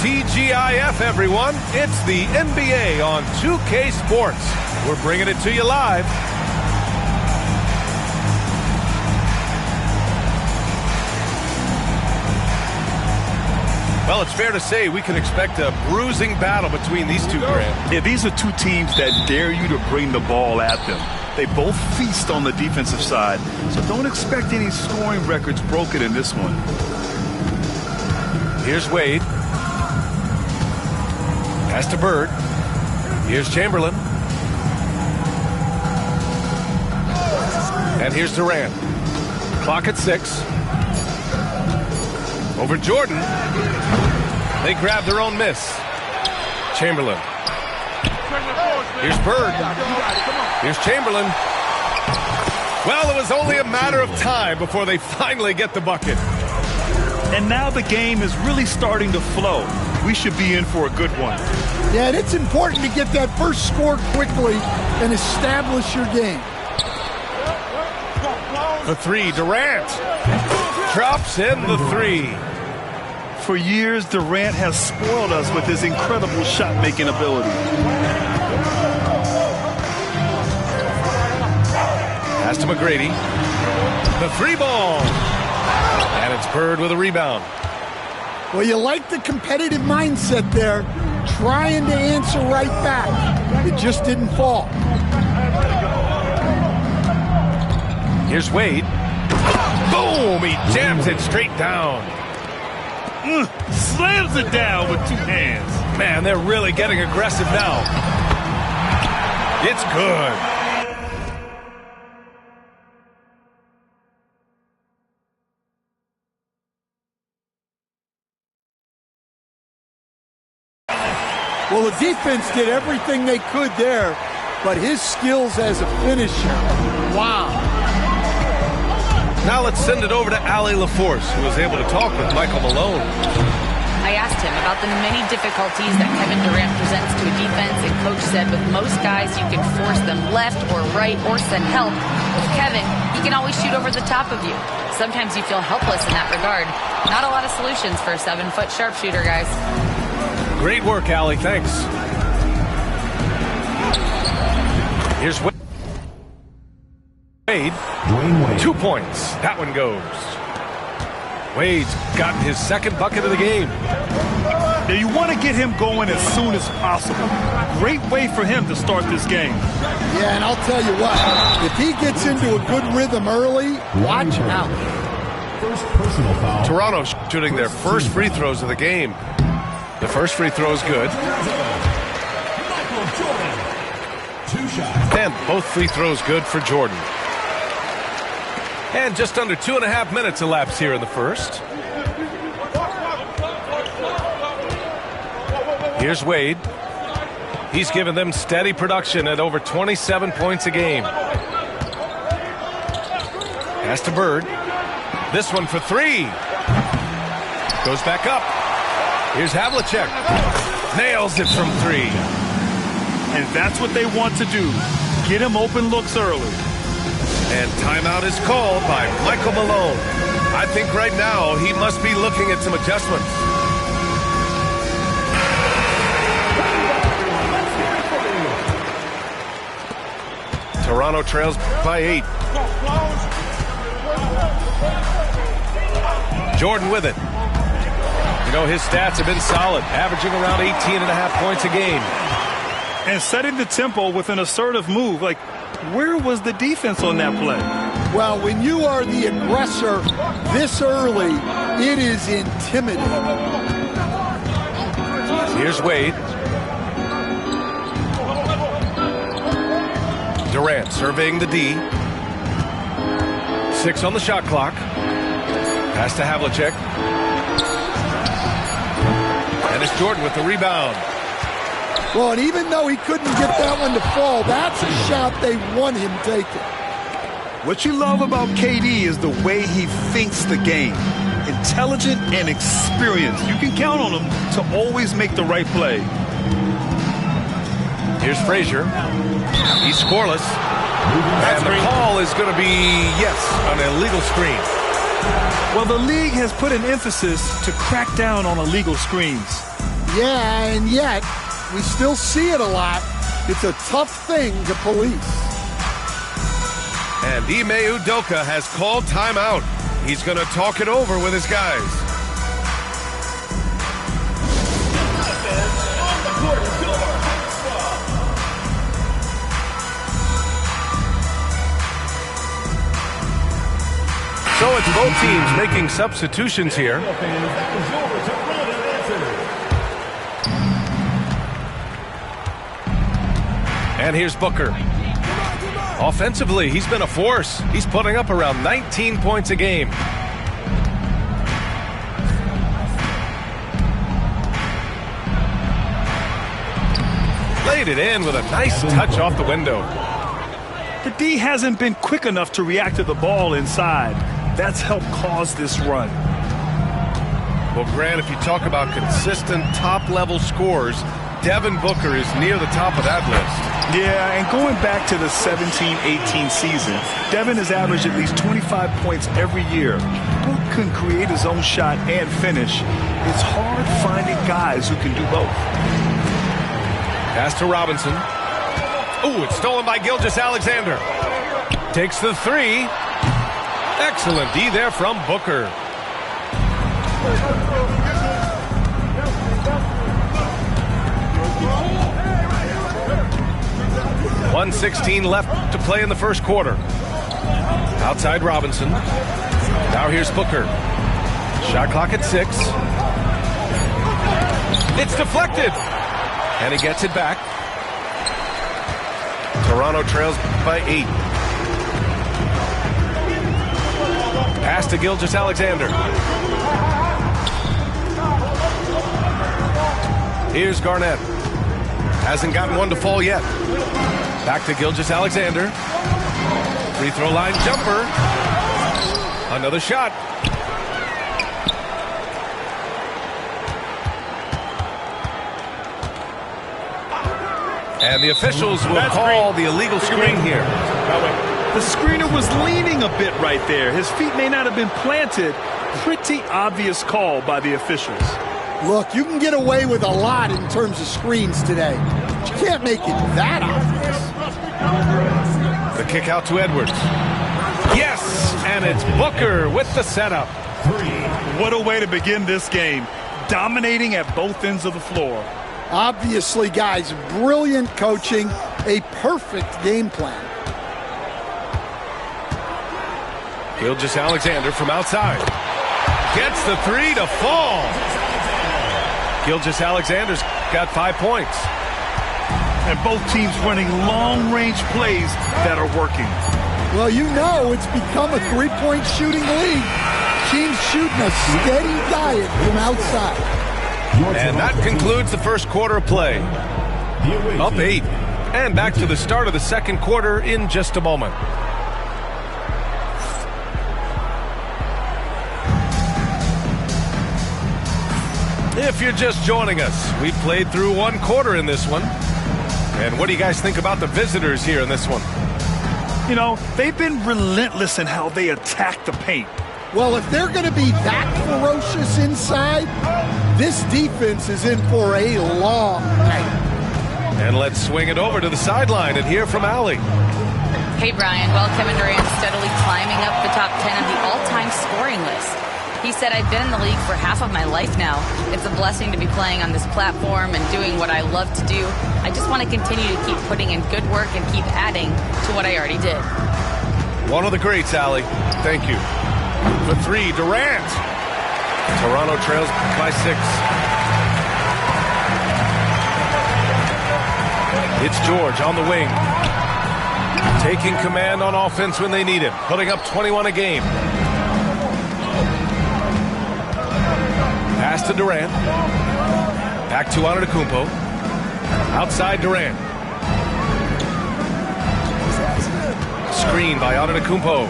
TGIF, everyone. It's the NBA on 2K Sports. We're bringing it to you live. Well, it's fair to say we can expect a bruising battle between these two, Grant. Yeah, these are two teams that dare you to bring the ball at them. They both feast on the defensive side, so don't expect any scoring records broken in this one. Here's Wade. Pass to Bird. Here's Chamberlain. And here's Durant. Clock at 6. Over Jordan. They grab their own miss. Chamberlain. Here's Bird. Here's Chamberlain. Well, it was only a matter of time before they finally get the bucket. And now the game is really starting to flow. We should be in for a good one. Yeah, and it's important to get that first score quickly and establish your game. The three, Durant. Drops in the three. For years, Durant has spoiled us with his incredible shot-making ability. Pass to McGrady. The three ball. And it's Bird with a rebound. Well, you like the competitive mindset there, trying to answer right back. It just didn't fall. Here's Wade. Boom! He jams it straight down. Slams it down with two hands. Man, they're really getting aggressive now. It's good. Well, the defense did everything they could there, but his skills as a finisher, wow. Now let's send it over to Allie LaForce, who was able to talk with Michael Malone. I asked him about the many difficulties that Kevin Durant presents to a defense, and Coach said with most guys, you can force them left or right or send help. With Kevin, he can always shoot over the top of you. Sometimes you feel helpless in that regard. Not a lot of solutions for a 7-foot sharpshooter, guys. Great work, Allie. Thanks. Here's Wade. 2 points. That one goes. Wade's gotten his second bucket of the game. Now you want to get him going as soon as possible. Great way for him to start this game. Yeah, and I'll tell you what, if he gets into a good rhythm early, watch out. First personal foul. Toronto shooting their first free throws of the game. The first free throw is good. Michael Jordan. 2 shots. And both free throws good for Jordan. And just under 2.5 minutes elapsed here in the first. Here's Wade. He's given them steady production at over 27 points a game. Pass to Bird. This one for 3. Goes back up. Here's Havlicek. Nails it from 3. And that's what they want to do. Get him open looks early. And timeout is called by Michael Malone. I think right now he must be looking at some adjustments. Toronto trails by 8. Jordan with it. You know, his stats have been solid, averaging around 18.5 points a game. And setting the tempo with an assertive move. Like, where was the defense on that play? Well, when you are the aggressor this early, it is intimidating. Here's Wade. Durant surveying the D. 6 on the shot clock. Pass to Havlicek. And it's Jordan with the rebound. Well, and even though he couldn't get that one to fall, that's a shot they want him taking. What you love about KD is the way he thinks the game. Intelligent and experienced. You can count on him to always make the right play. Here's Frazier. He's scoreless. And the call is going to be, yes, an illegal screen. Well, the league has put an emphasis to crack down on illegal screens. Yeah, and yet we still see it a lot. It's a tough thing to police. And Ime Udoka has called timeout. He's going to talk it over with his guys. So it's both teams making substitutions here. And here's Booker. Offensively, he's been a force. He's putting up around 19 points a game. Laid it in with a nice touch off the window. The D hasn't been quick enough to react to the ball inside. That's helped cause this run. Well, Grant, if you talk about consistent top-level scores, Devin Booker is near the top of that list. Yeah, and going back to the 17-18 season, Devin has averaged at least 25 points every year. Book can create his own shot and finish. It's hard finding guys who can do both. Pass to Robinson. Ooh, it's stolen by Gilgeous-Alexander. Takes the three. Excellent D there from Booker. .116 left to play in the first quarter. Outside Robinson. Now here's Booker. Shot clock at 6. It's deflected. And he gets it back. Toronto trails by 8. Pass to Gilgeous-Alexander. Here's Garnett. Hasn't gotten one to fall yet. Back to Gilgeous-Alexander. Free throw line jumper. Another shot. And the officials will call the illegal screen here. The screener was leaning a bit right there. His feet may not have been planted. Pretty obvious call by the officials. Look, you can get away with a lot in terms of screens today. But you can't make it that obvious. The kick out to Edwards. Yes, and it's Booker with the setup. What a way to begin this game. Dominating at both ends of the floor. Obviously, guys, brilliant coaching, a perfect game plan. Gilgeous-Alexander from outside. Gets the three to fall. Gilgeous-Alexander's got 5 points. And both teams running long-range plays that are working. Well, you know it's become a three-point shooting league. Teams shooting a steady diet from outside. And that concludes the first quarter of play. Up 8. And back to the start of the second quarter in just a moment. If you're just joining us, we've played through one quarter in this one. And what do you guys think about the visitors here in this one? You know, they've been relentless in how they attack the paint. Well, if they're going to be that ferocious inside, this defense is in for a long night. And let's swing it over to the sideline and hear from Allie. Hey, Brian. Well, Kevin Durant steadily climbing up the top 10 of the all-time scoring list. He said, I've been in the league for half of my life now. It's a blessing to be playing on this platform and doing what I love to do. I just want to continue to keep putting in good work and keep adding to what I already did. One of the greats, Allie. Thank you. For 3, Durant. Toronto trails by 6. It's George on the wing. Taking command on offense when they need him. Putting up 21 a game. Pass to Durant. Back to Antetokounmpo. Outside Durant. Screen by Antetokounmpo.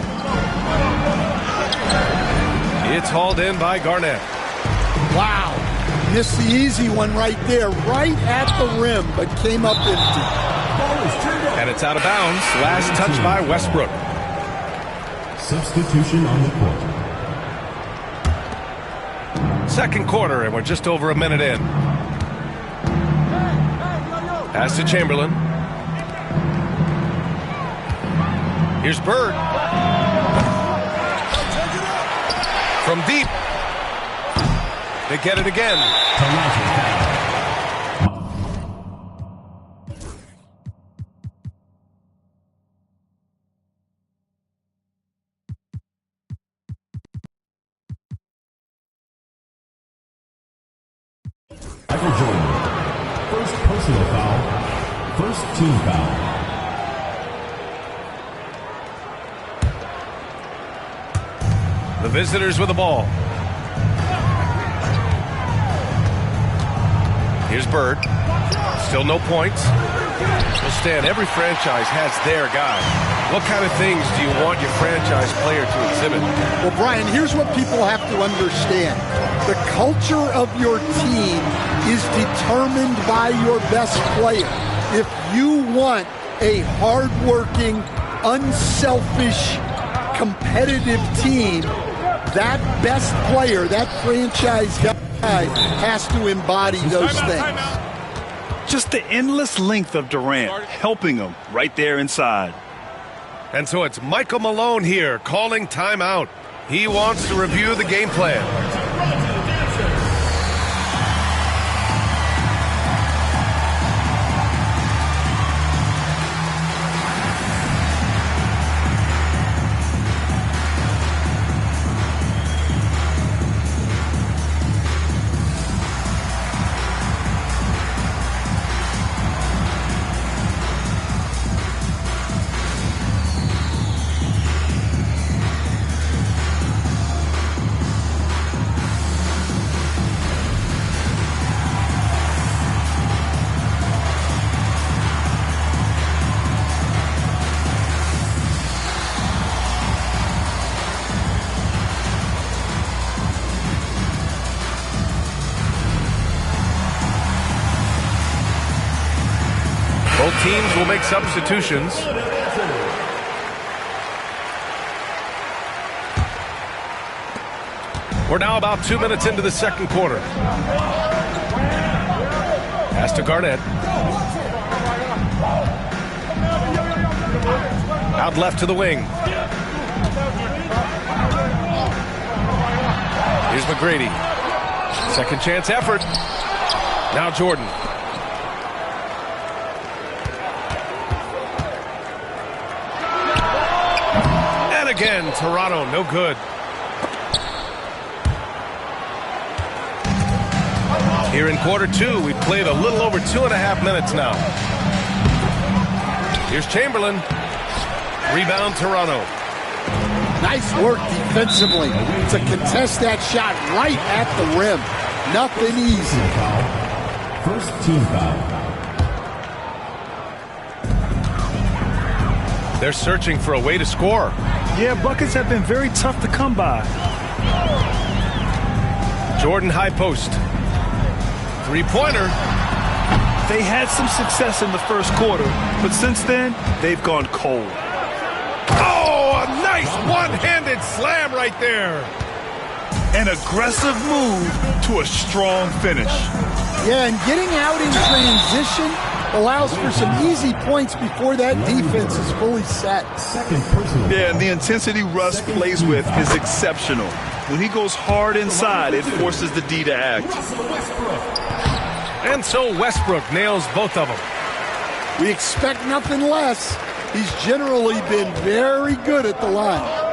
It's hauled in by Garnett. Wow. Missed the easy one right there, right at the rim, but came up empty. And it's out of bounds. Last touch by Westbrook. Substitution on the court. Second quarter, and we're just over a minute in. Pass to Chamberlain. Here's Bird. From deep. They get it again. Michael Jordan. First personal foul. First team foul. The visitors with the ball. Here's Bird. Still no points. Well, Stan, every franchise has their guy. What kind of things do you want your franchise player to exhibit? Well, Brian, here's what people have to understand. The culture of your team is determined by your best player. If you want a hardworking, unselfish, competitive team, that best player, that franchise guy, has to embody those things. Just the endless length of Durant helping him right there inside. And so it's Michael Malone here calling timeout. He wants to review the game plan. Both teams will make substitutions. We're now about 2 minutes into the second quarter. Pass to Garnett. Out left to the wing. Here's McGrady. Second chance effort. Now Jordan. Again, Toronto, no good. Here in quarter two, we've played a little over 2.5 minutes now. Here's Chamberlain. Rebound, Toronto. Nice work defensively to contest that shot right at the rim. Nothing easy. First team foul. They're searching for a way to score. Yeah, buckets have been very tough to come by. Jordan high post. Three-pointer. They had some success in the first quarter, but since then, they've gone cold. Oh, a nice one-handed slam right there. An aggressive move to a strong finish. Yeah, and getting out in transition allows for some easy points before that defense is fully set. Second personal. Yeah, and the intensity Russ plays with is exceptional. When he goes hard inside, it forces the D to act. And so Westbrook nails both of them. We expect nothing less. He's generally been very good at the line.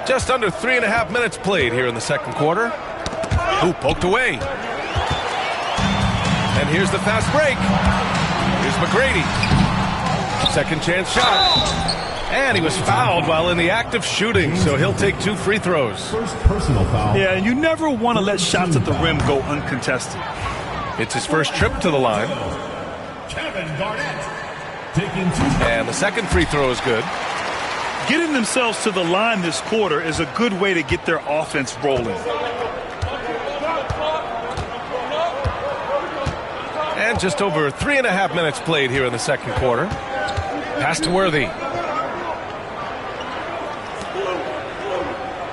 Just under 3.5 minutes played here in the second quarter. Ooh, poked away. And here's the fast break. Here's McGrady. Second chance shot. And he was fouled while in the act of shooting, so he'll take 2 free throws. First personal foul. Yeah, and you never want to let shots at the rim go uncontested. It's his first trip to the line. Kevin Garnett taking 2. And the second free throw is good. Getting themselves to the line this quarter is a good way to get their offense rolling. And just over 3.5 minutes played here in the second quarter. Pass to Worthy.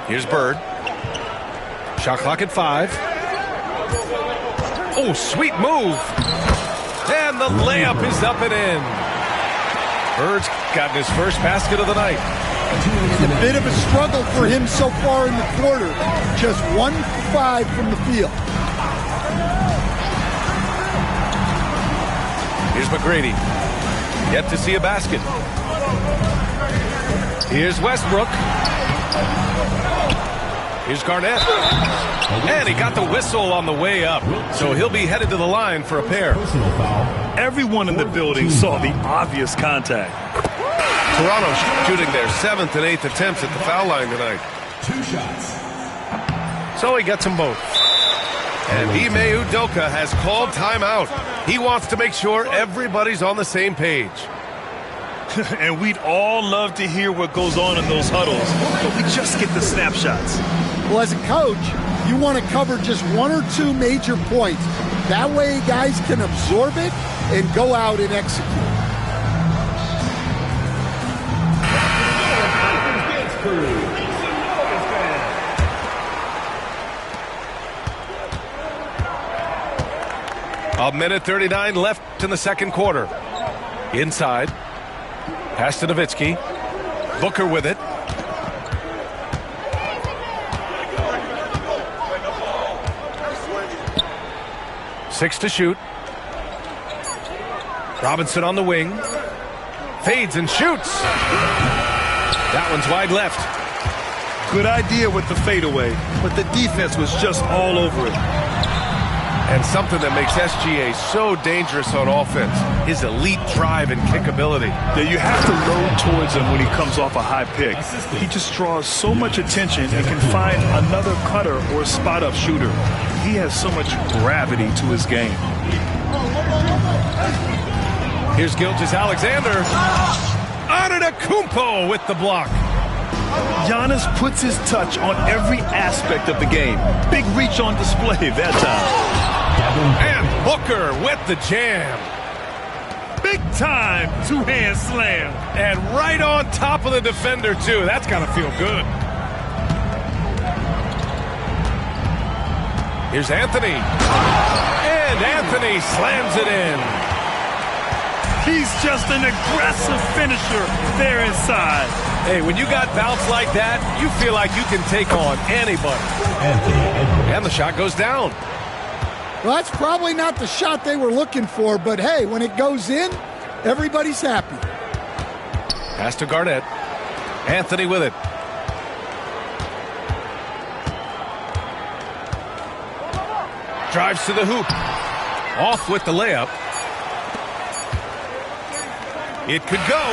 Here's Bird. Shot clock at 5. Oh, sweet move. And the layup is up and in. Bird's gotten his first basket of the night. And a bit of a struggle for him so far in the quarter. Just 1 for 5 from the field. Here's McGrady. Yet to see a basket. Here's Westbrook. Here's Garnett. And he got the whistle on the way up. So he'll be headed to the line for a pair. Everyone in the building saw the obvious contact. Toronto shooting their 7th and 8th attempts at the foul line tonight. 2 shots. So he gets them both. And Ime Udoka has called timeout. He wants to make sure everybody's on the same page. And we'd all love to hear what goes on in those huddles, but we just get the snapshots. Well, as a coach, you want to cover just 1 or 2 major points. That way guys can absorb it and go out and execute. A minute 39 left in the second quarter. Inside. Pass to Nowitzki. Booker with it. Six to shoot. Robinson on the wing. Fades and shoots. That one's wide left. Good idea with the fadeaway, but the defense was just all over it. And something that makes SGA so dangerous on offense, his elite drive and kickability. Yeah, you have to load towards him when he comes off a high pick. He just draws so much attention and can find another cutter or spot-up shooter. He has so much gravity to his game. Here's Gilgeous-Alexander. Antetokounmpo with the block. Giannis puts his touch on every aspect of the game. Big reach on display that time. And Booker with the jam. Big time two-hand slam. And right on top of the defender, too. That's got to feel good. Here's Anthony. And Anthony slams it in. He's just an aggressive finisher there inside. Hey, when you got bounce like that, you feel like you can take on anybody. And the shot goes down. Well, that's probably not the shot they were looking for, but hey, when it goes in, everybody's happy. Pass to Garnett. Anthony with it. Drives to the hoop. Off with the layup. It could go.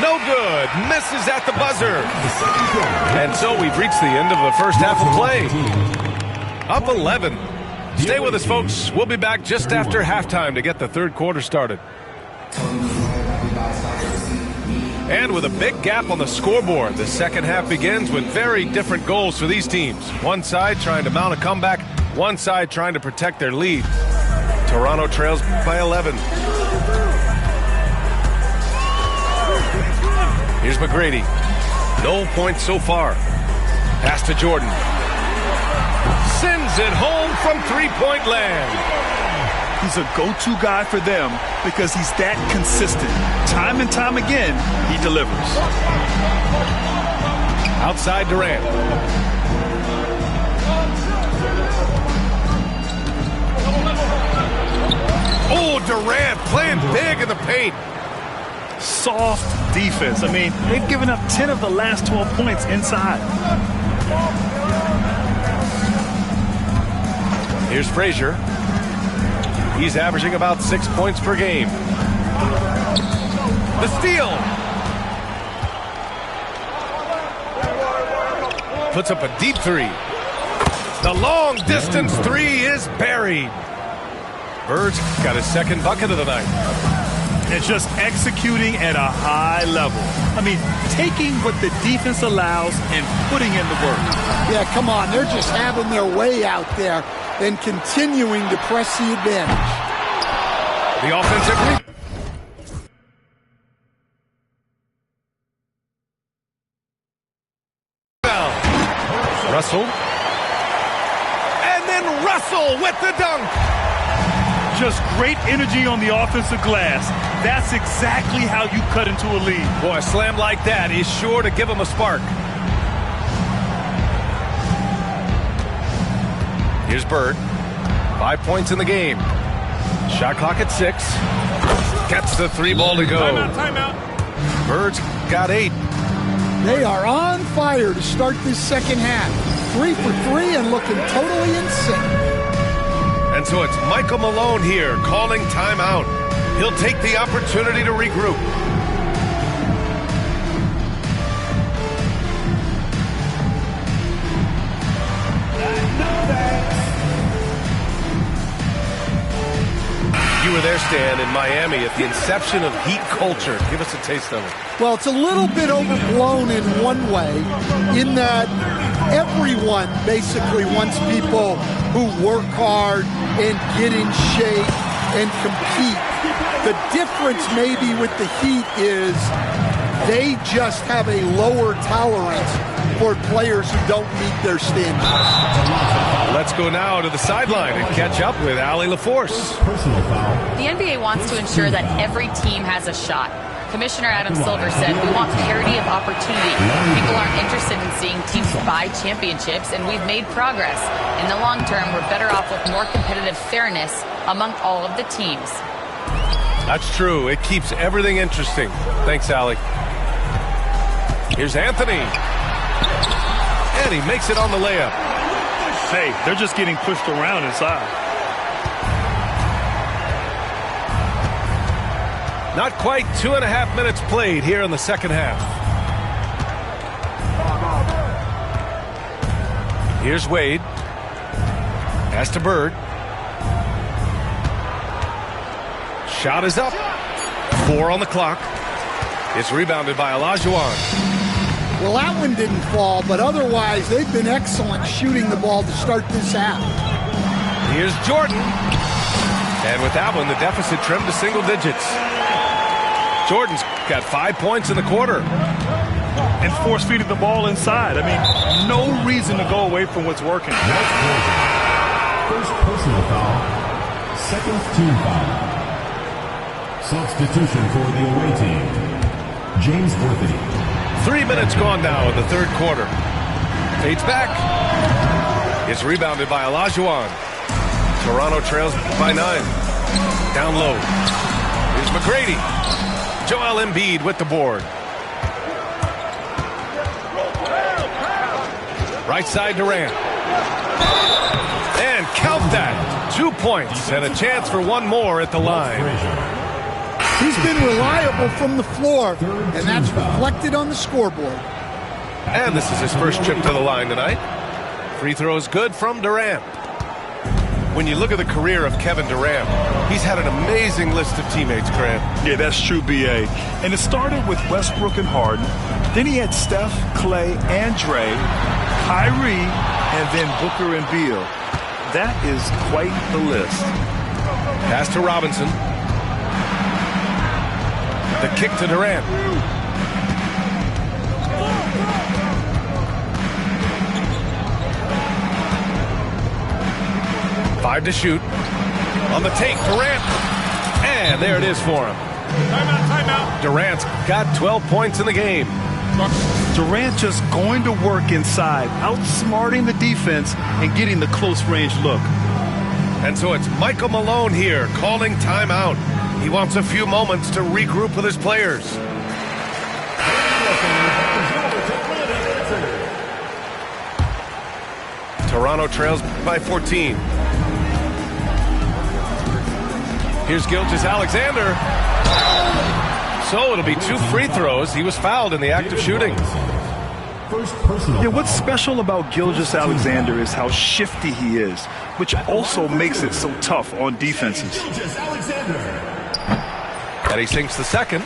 No good. Misses at the buzzer. And so we've reached the end of the first half of play. Up 11. Stay with us, folks. We'll be back just after halftime to get the third quarter started. And with a big gap on the scoreboard, the second half begins with very different goals for these teams. One side trying to mount a comeback, one side trying to protect their lead. Toronto trails by 11. Here's McGrady. No points so far. Pass to Jordan. Sends it home from three-point land. He's a go-to guy for them because he's that consistent. Time and time again, he delivers. Outside Durant. Oh, Durant playing big in the paint. Soft defense. I mean, they've given up 10 of the last 12 points inside. Here's Frazier. He's averaging about 6 points per game. The steal. Puts up a deep three. The long distance three is buried. Bird's got his second bucket of the night. And just executing at a high level. I mean, taking what the defense allows and putting in the work. Yeah, come on. They're just having their way out there and continuing to press the advantage. The offensive rebound. Russell. And then Russell with the dunk. Just great energy on the offensive glass. That's exactly how you cut into a lead. Boy, a slam like that is sure to give him a spark. Here's Bird. 5 points in the game. Shot clock at 6. Gets the 3 ball to go. Timeout. Bird's got 8. They are on fire to start this second half. 3 for 3 and looking totally in sync. And so it's Michael Malone here calling timeout. He'll take the opportunity to regroup. You were there, Stan, in Miami at the inception of Heat culture. Give us a taste of it. Well, it's a little bit overblown in one way, in that everyone basically wants people who work hard and get in shape and compete. The difference maybe with the Heat is they just have a lower tolerance for players who don't meet their standards. Let's go now to the sideline and catch up with Allie LaForce. Personal foul. The NBA wants to ensure that every team has a shot. Commissioner Adam Silver said, "We want parity of opportunity. People aren't interested in seeing teams buy championships, and we've made progress. In the long term, we're better off with more competitive fairness among all of the teams." That's true. It keeps everything interesting. Thanks, Allie. Here's Anthony. And he makes it on the layup. Hey, they're just getting pushed around inside. Not quite 2.5 minutes played here in the second half. Here's Wade. Pass to Bird. Shot is up. 4 on the clock. It's rebounded by Olajuwon. Well, that one didn't fall, but otherwise they've been excellent shooting the ball to start this half. Here's Jordan. And with that one, the deficit trimmed to single digits. Jordan's got 5 points in the quarter. And force-feeding the ball inside. I mean, no reason to go away from what's working. First personal foul. Second team foul. Substitution for the away team. James Worthy. 3 minutes gone now in the third quarter. Fades back. It's rebounded by Olajuwon. Toronto trails by 9. Down low. Here's McGrady. Joel Embiid with the board. Right side Durant. And count that. 2 points and a chance for one more at the line. He's been reliable from the floor, and that's reflected on the scoreboard. And this is his first trip to the line tonight. Free throws good from Durant. When you look at the career of Kevin Durant, he's had an amazing list of teammates, Grant. Yeah, that's true, B.A. And it started with Westbrook and Harden. Then he had Steph, Clay, and Dre, Kyrie, and then Booker and Beal. That is quite the list. Pass to Robinson. The kick to Durant. Five to shoot. On the take, Durant. And there it is for him. Timeout. Durant's got 12 points in the game. Durant just going to work inside, outsmarting the defense and getting the close range look. And so it's Michael Malone here calling timeout. He wants a few moments to regroup with his players. Toronto trails by 14. Here's Gilgeous-Alexander. So it'll be 2 free throws. He was fouled in the act of shooting. First personal Yeah, what's special about Gilgeous-Alexander is how shifty he is, which also makes it so tough on defenses. And he sinks the second.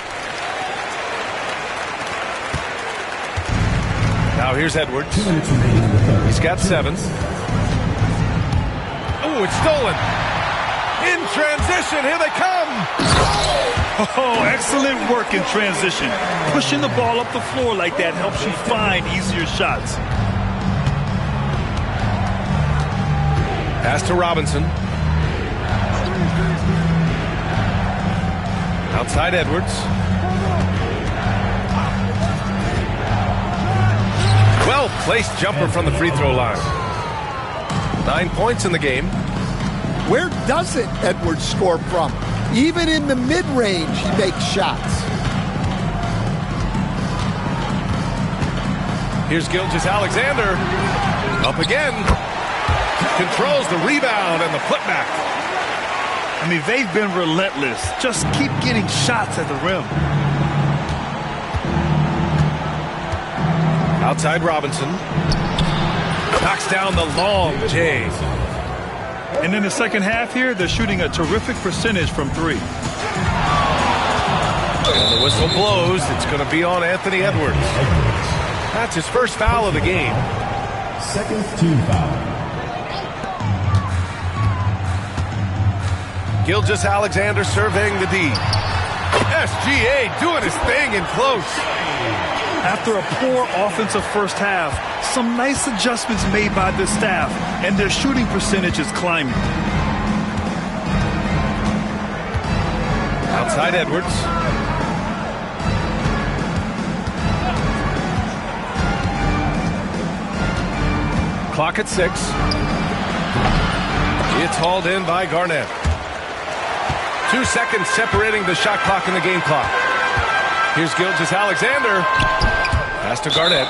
Now here's Edwards. 2 minutes remaining in the third. He's got 7. Oh, it's stolen. In transition, here they come. Oh, excellent work in transition. Pushing the ball up the floor like that helps you find easier shots. Pass to Robinson. Outside Edwards. Well-placed jumper from the free throw line. 9 points in the game. Where doesn't Edwards score from? Even in the mid-range, he makes shots. Here's Gilgeous-Alexander. Up again. Controls the rebound and the putback. I mean, they've been relentless. Just keep getting shots at the rim. Outside Robinson. Knocks down the long J. And in the second half here, they're shooting a terrific percentage from three. And the whistle blows. It's going to be on Anthony Edwards. That's his first foul of the game. Second team foul. Gilgeous-Alexander surveying the D. SGA doing his thing in close. After a poor offensive first half, some nice adjustments made by the staff, and their shooting percentage is climbing. Outside Edwards. Clock at 6. It's hauled in by Garnett. 2 seconds separating the shot clock and the game clock. Here's Gilgeous-Alexander. Pass to Garnett.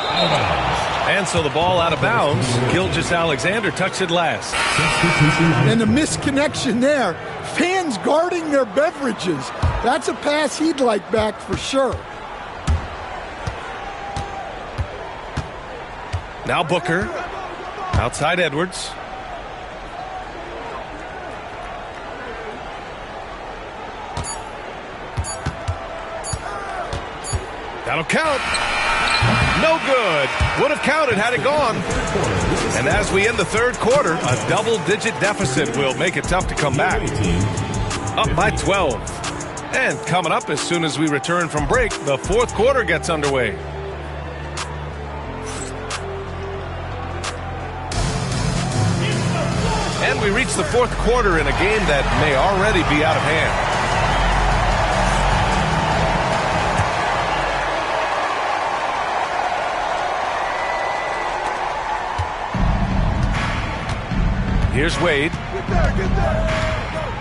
And so the ball out of bounds. Gilgeous-Alexander touched it last. And a misconnection there. Fans guarding their beverages. That's a pass he'd like back for sure. Now Booker. Outside Edwards. That'll count. No good. Would have counted had it gone. And as we end the third quarter, a double-digit deficit will make it tough to come back. Up by 12. And coming up as soon as we return from break, the fourth quarter gets underway. And we reach the fourth quarter in a game that may already be out of hand. Here's Wade.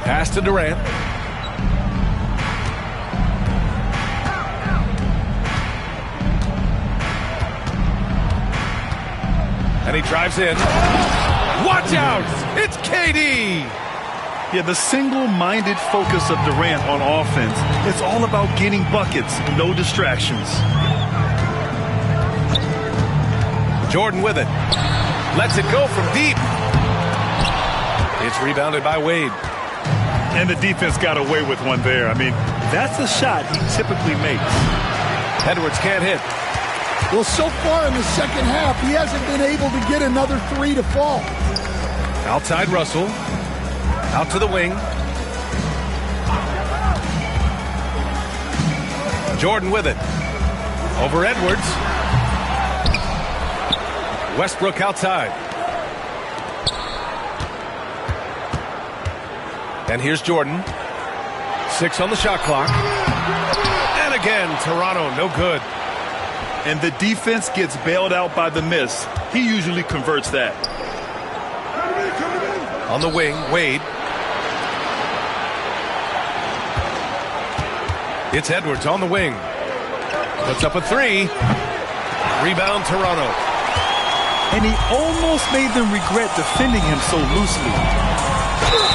Pass to Durant. And he drives in. Watch out! It's KD! Yeah, the single-minded focus of Durant on offense. It's all about getting buckets, no distractions. Jordan with it. Lets it go from deep. It's rebounded by Wade. And the defense got away with one there. I mean, that's a shot he typically makes. Edwards can't hit. Well, so far in the second half, he hasn't been able to get another three to fall. Outside Russell. Out to the wing. Jordan with it. Over Edwards. Westbrook outside. And here's Jordan. 6 on the shot clock. And again, Toronto, no good. And the defense gets bailed out by the miss. He usually converts that. On the wing, Wade. It's Edwards on the wing. Puts up a 3. Rebound, Toronto. And he almost made them regret defending him so loosely.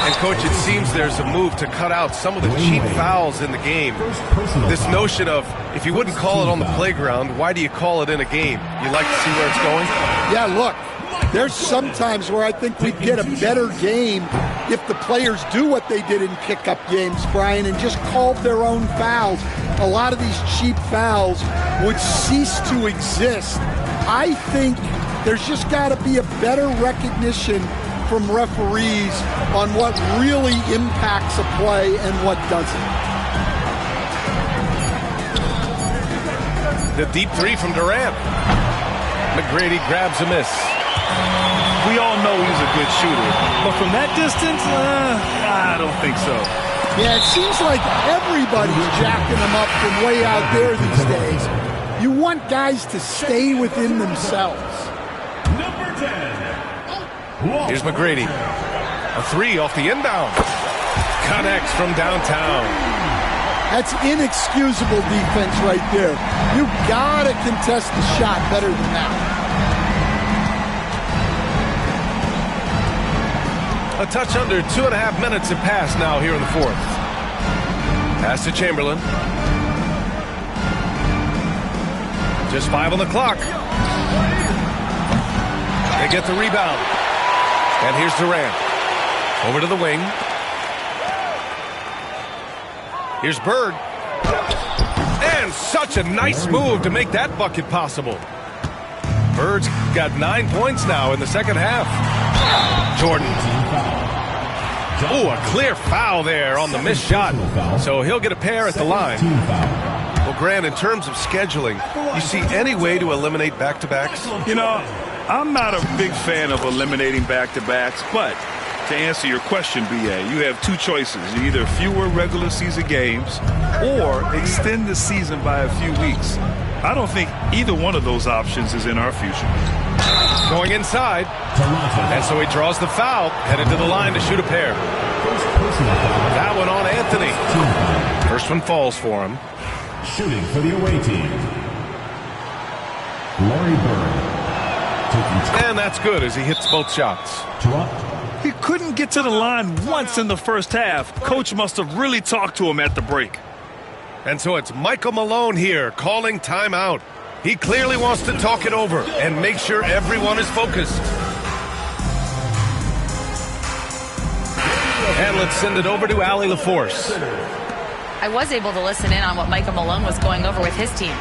And, Coach, it seems there's a move to cut out some of the cheap fouls in the game. This notion of, if you wouldn't call it on the playground, why do you call it in a game? You like to see where it's going? Yeah, look, there's some times where I think we'd get a better game if the players do what they did in pickup games, Brian, and just called their own fouls. A lot of these cheap fouls would cease to exist. I think there's just got to be a better recognition from referees on what really impacts a play and what doesn't. The deep 3 from Durant. McGrady grabs a miss. We all know he's a good shooter. But from that distance, I don't think so. Yeah, it seems like everybody's jacking him up from way out there these days. You want guys to stay within themselves. Number 10. Here's McGrady. A three off the inbound. Connects from downtown. That's inexcusable defense right there. You gotta contest the shot better than that. A touch under 2.5 minutes have passed now here in the fourth. Pass to Chamberlain. Just 5 on the clock. They get the rebound. And here's Durant. Over to the wing. Here's Bird. And such a nice move to make that bucket possible. Bird's got 9 points now in the second half. Jordan. Oh, a clear foul there on the missed shot. So he'll get a pair at the line. Well, Grant, in terms of scheduling, you see any way to eliminate back-to-backs? You know, I'm not a big fan of eliminating back-to-backs, but to answer your question, B.A., you have two choices. Either fewer regular season games or extend the season by a few weeks. I don't think either one of those options is in our future. Going inside. And so he draws the foul, headed to the line to shoot a pair. That one on Anthony. First one falls for him. Shooting for the away team, Larry Bird. And that's good as he hits both shots. He couldn't get to the line once in the first half. Coach must have really talked to him at the break. And so it's Michael Malone here calling timeout. He clearly wants to talk it over and make sure everyone is focused. And let's send it over to Allie LaForce. I was able to listen in on what Michael Malone was going over with his team.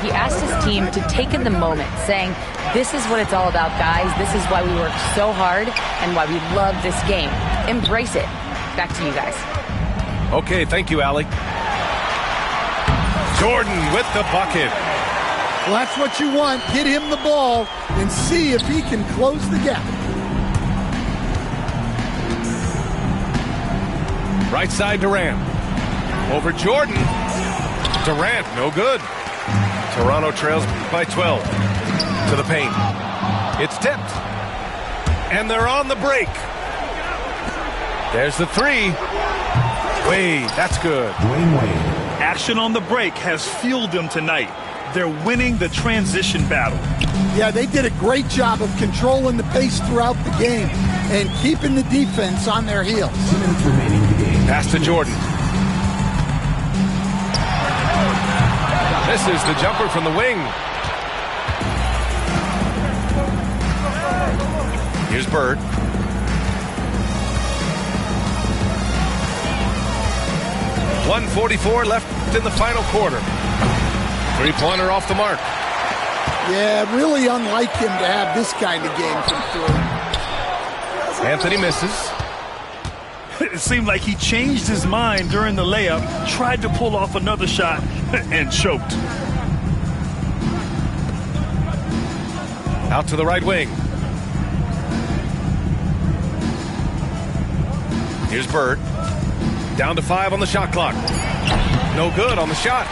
He asked his team to take in the moment, saying, this is what it's all about, guys. This is why we work so hard and why we love this game. Embrace it. Back to you guys. Okay, thank you, Allie. Jordan with the bucket. Well, that's what you want. Get him the ball and see if he can close the gap. Right side, Durant. Over Jordan. Durant, no good. Toronto trails by 12. To the paint. It's tipped. And they're on the break. There's the three. Wade, that's good. Dwayne Wade. Action on the break has fueled them tonight. They're winning the transition battle. Yeah, they did a great job of controlling the pace throughout the game and keeping the defense on their heels. 2 minutes remaining in the game. Pass to Jordan. This is the jumper from the wing. Here's Bird. .144 left in the final quarter. Three-pointer off the mark. Yeah, really unlike him to have this kind of game from three. Anthony misses. It seemed like he changed his mind during the layup, tried to pull off another shot, and choked. Out to the right wing. Here's Bird. Down to 5 on the shot clock. No good on the shot.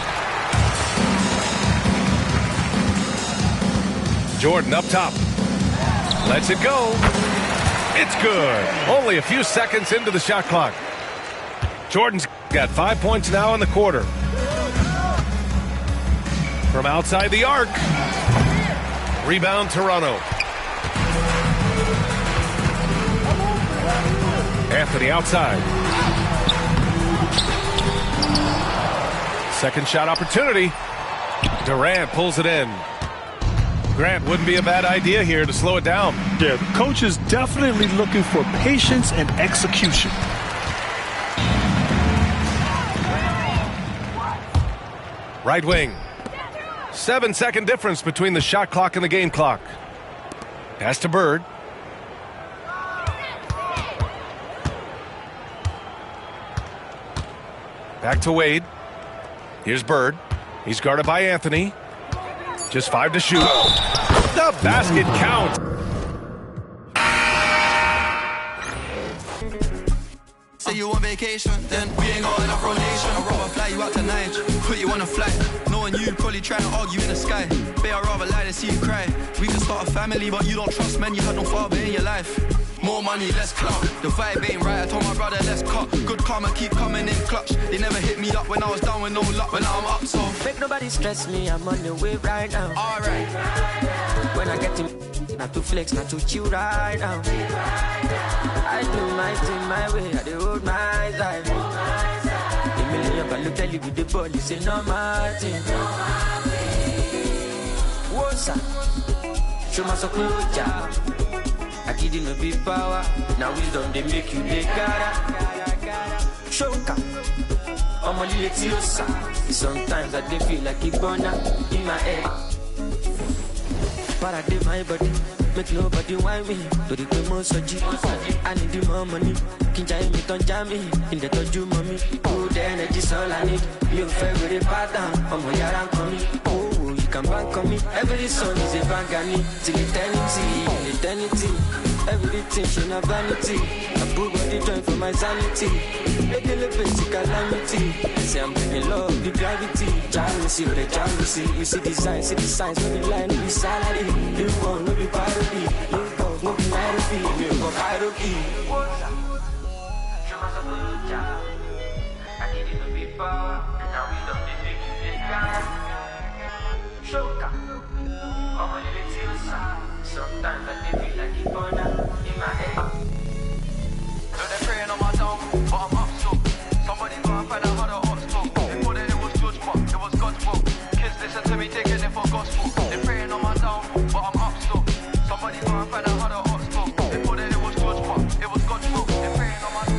Jordan up top. Lets it go. It's good. Only a few seconds into the shot clock. Jordan's got 5 points now in the quarter. From outside the arc. Rebound Toronto. Anthony outside. Second shot opportunity. Durant pulls it in. Grant, wouldn't be a bad idea here to slow it down. Yeah, the coach is definitely looking for patience and execution. Right wing. 7-second difference between the shot clock and the game clock. Pass to Bird. Back to Wade. Here's Bird. He's guarded by Anthony. Just 5 to shoot. The basket count. say you on vacation, then we ain't got enough rotation. I'd rather fly you out to Niger, put you on a flight. Knowing you probably trying to argue in the sky. Babe, I'd rather lie than see you cry. We can start a family, but you don't trust men, you had no father in your life. More money, less clout. The vibe ain't right, I told my brother, let's cut. Good karma keep coming in clutch. They never hit me up when I was down with no luck, but now I'm up, so make nobody stress me, I'm on the way right now. Alright. When I get to not to flex, not to chill right now. I do my thing my way, I do hold my side. A million but look tell you with the ball, you say no my thing. What's up? Show my culture. I didn't know big power. Now wisdom they make you the cara. Shoka. I'm a little sometimes I dey feel like a burner in my head. But I did my body, make nobody whine me. Do the most of you. I need the more money. Kinja me, don't jam me. In the touch you, mommy. Oh, the energy's all I need. You favorite pattern. I'm a yaran coming. Oh, you can bank on me. Every song is a bangani. Till eternity. Everything should not vanity. I put body joint for my sanity. Make a little bit calamity. Say I'm bringing love, the gravity. Jealousy, the jealousy. You see the signs, no be line, no be salary. You won't, no be parody. You go, no be Nairobi. You go, Nairobi. I need it to be power. Now we don't make it. Shoka. I'm a little sometimes I feel like it's gonna in my head. So they're praying on my down, but I'm up so. Somebody go and find out how the ops talk. They thought that it was George Pop, it was God's fault. Kids listen to me, taking it for gospel. They're praying on my down, but I'm up so. Somebody go and find out how the ops talk. They thought that it was George Pop, it was God's fault. They're praying on my down.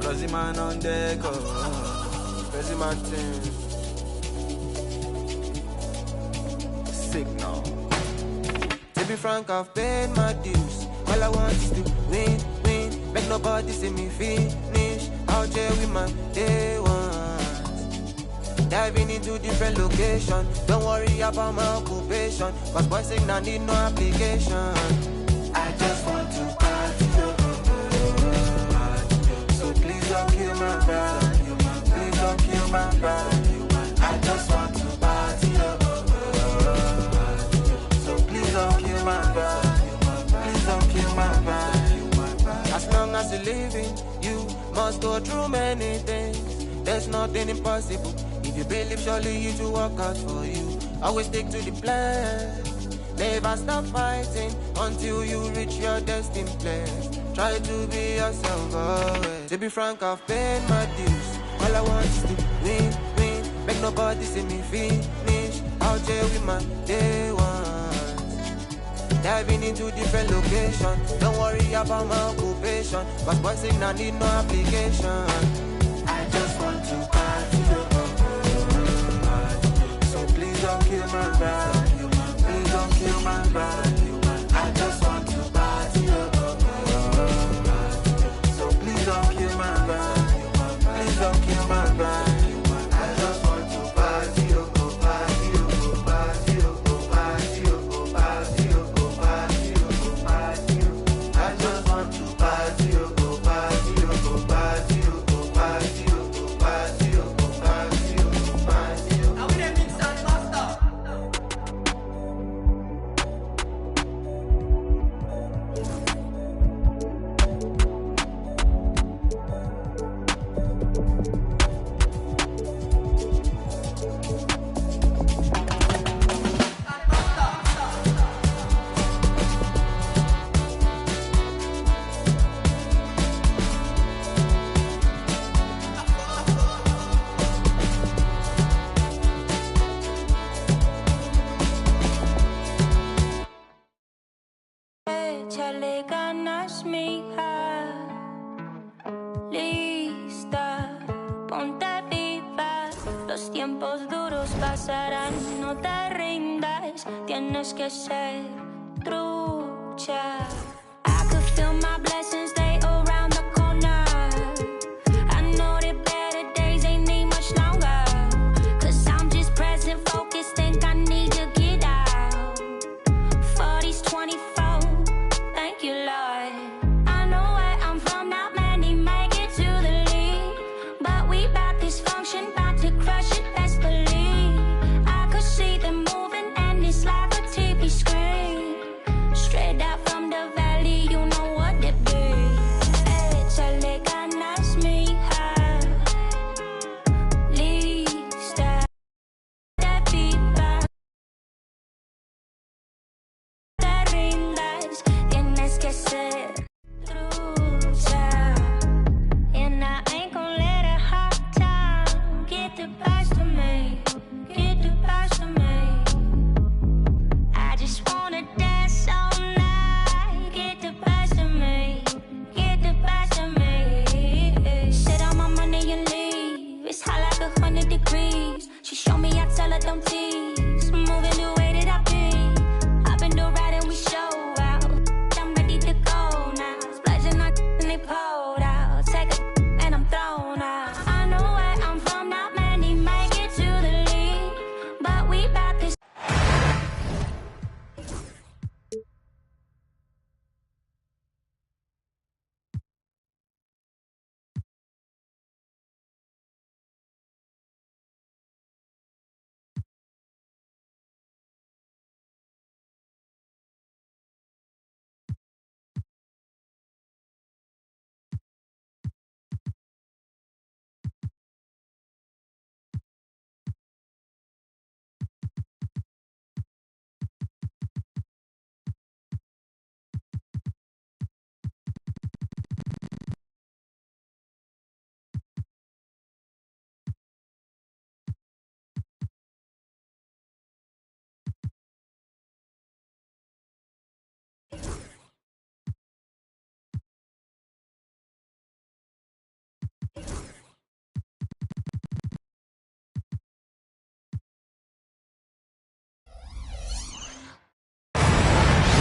Crazy man on deck, crazy man thing. Signal. To be frank, I've paid my dues. All I want is to win. Make nobody see me finish. Out here with my day ones. Diving into different locations. Don't worry about my occupation. Cause boy signal need no application. I just want to party. Please don't kill my vibe. Please don't kill my vibe. I just want to party. So please don't kill my vibe. Please don't kill my vibe. As long as you're living, you must go through many things. There's nothing impossible. If you believe, surely you should work out for you. Always stick to the plan. Never stop fighting until you reach your destined place. Try to be yourself always. To be frank, I've paid my dues. All I want is to win. Make nobody see me finish. Out here with my day ones. Diving into different locations. Don't worry about my occupation. Cause boy signal need no application. I just want to party. So please don't kill my vibe. Please don't kill my vibe. I just want to party. So please don't kill my vibe. Please don't kill my vibe. I just want to party. Go party. Go party. Go party. Go party. Go party. Go party. I just want to party. Go party. Go party. Go party. Go party. Go party. Go party. Now we done mix and master. Échale ganas, mija. Lista Los tiempos duros pasarán, no te rindas, tienes que ser trucha. I could feel my blessings, they around the corner. I know that better days ain't need much longer. Cause I'm just present, focused, think I need to get out. 40s, 24, thank you, Lord. I know where I'm from, not many make it to the league. But we bout this function, bout to crush it, best believe. I could see them moving and it's like a TV screen. Straight out from the valley, you know what it be. Échale ganas, mija. Lista de viva. Te rindas, tienes que ser trucha. And I ain't gon' let a hard time get the best of me, get the best of me. I just wanna dance all night, get the best of me, get the best of me. Sit on my money and leave, it's hot like 100 degrees. She show me, I tell her don't tease, moving the way that I be. I've been the ride and we show out, I'm ready to go now. Splashing on and they pulled out, take a and I'm thrown out. I know where I'm from, not many make it to the league, but we bout this.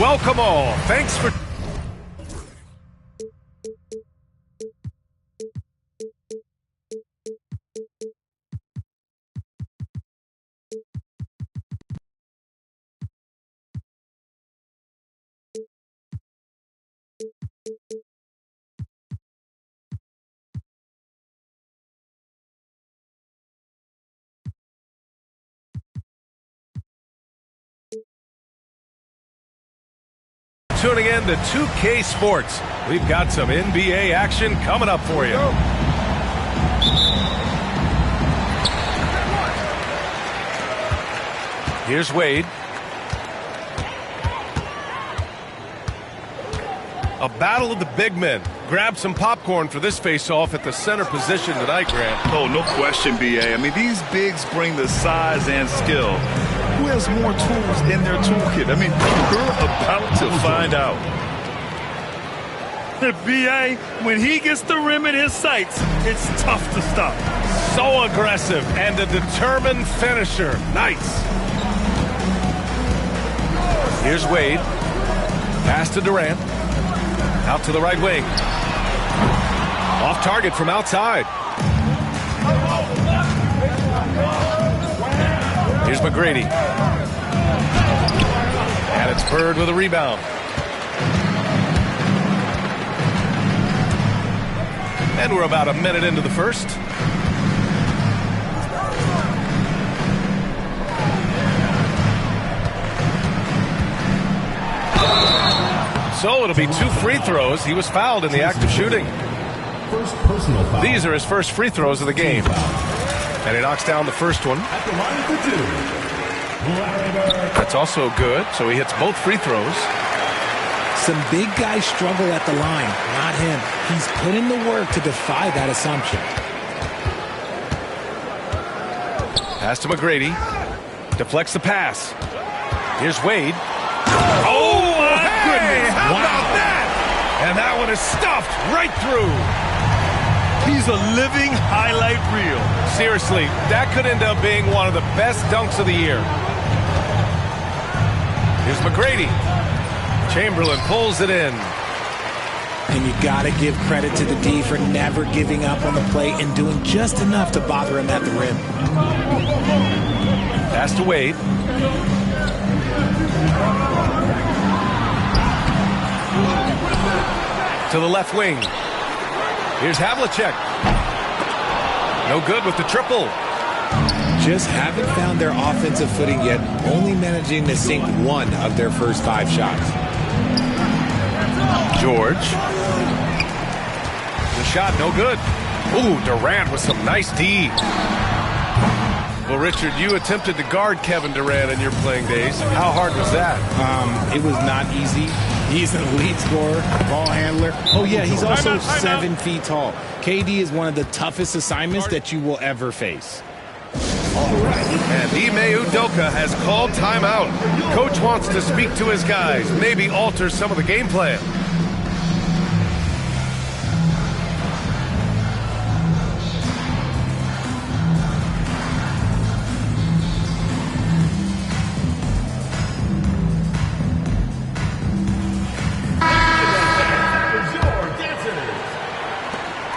Welcome all. Thanks for... tuning in to 2K Sports. We've got some NBA action coming up for you. Here's Wade. A battle of the big men. Grab some popcorn for this face-off at the center position tonight, Grant. Oh, no question, B.A. I mean, these bigs bring the size and skill. Who has more tools in their toolkit? I mean, we're about to find out. B.A., when he gets the rim in his sights, it's tough to stop. So aggressive and a determined finisher. Nice. Here's Wade. Pass to Durant. Out to the right wing. Off target from outside. Here's McGrady. And it's Bird with a rebound. And we're about a minute into the first. So it'll be 2 free throws. He was fouled in the act of shooting. First personal foul. These are his first free throws of the game. And he knocks down the first one. At the line for 2. That's also good. So he hits both free throws. Some big guys struggle at the line, not him. He's put in the work to defy that assumption. Pass to McGrady. Deflects the pass. Here's Wade. Oh, my goodness. How about that? And that one is stuffed right through. He's a living highlight reel. Seriously, that could end up being one of the best dunks of the year. Here's McGrady. Chamberlain pulls it in. And you got to give credit to the D for never giving up on the play and doing just enough to bother him at the rim. Pass to Wade. To the left wing. Here's Havlicek. No good with the triple. Just haven't found their offensive footing yet, only managing to sink one of their first 5 shots. George. The shot, no good. Ooh, Durant with some nice D. Well, Richard, you attempted to guard Kevin Durant in your playing days. How hard was that? It was not easy. He's an elite scorer, ball handler. Oh, yeah, he's also 7 feet tall. KD is one of the toughest assignments that you will ever face. And Ime Udoka has called timeout. Coach wants to speak to his guys, maybe alter some of the game plan.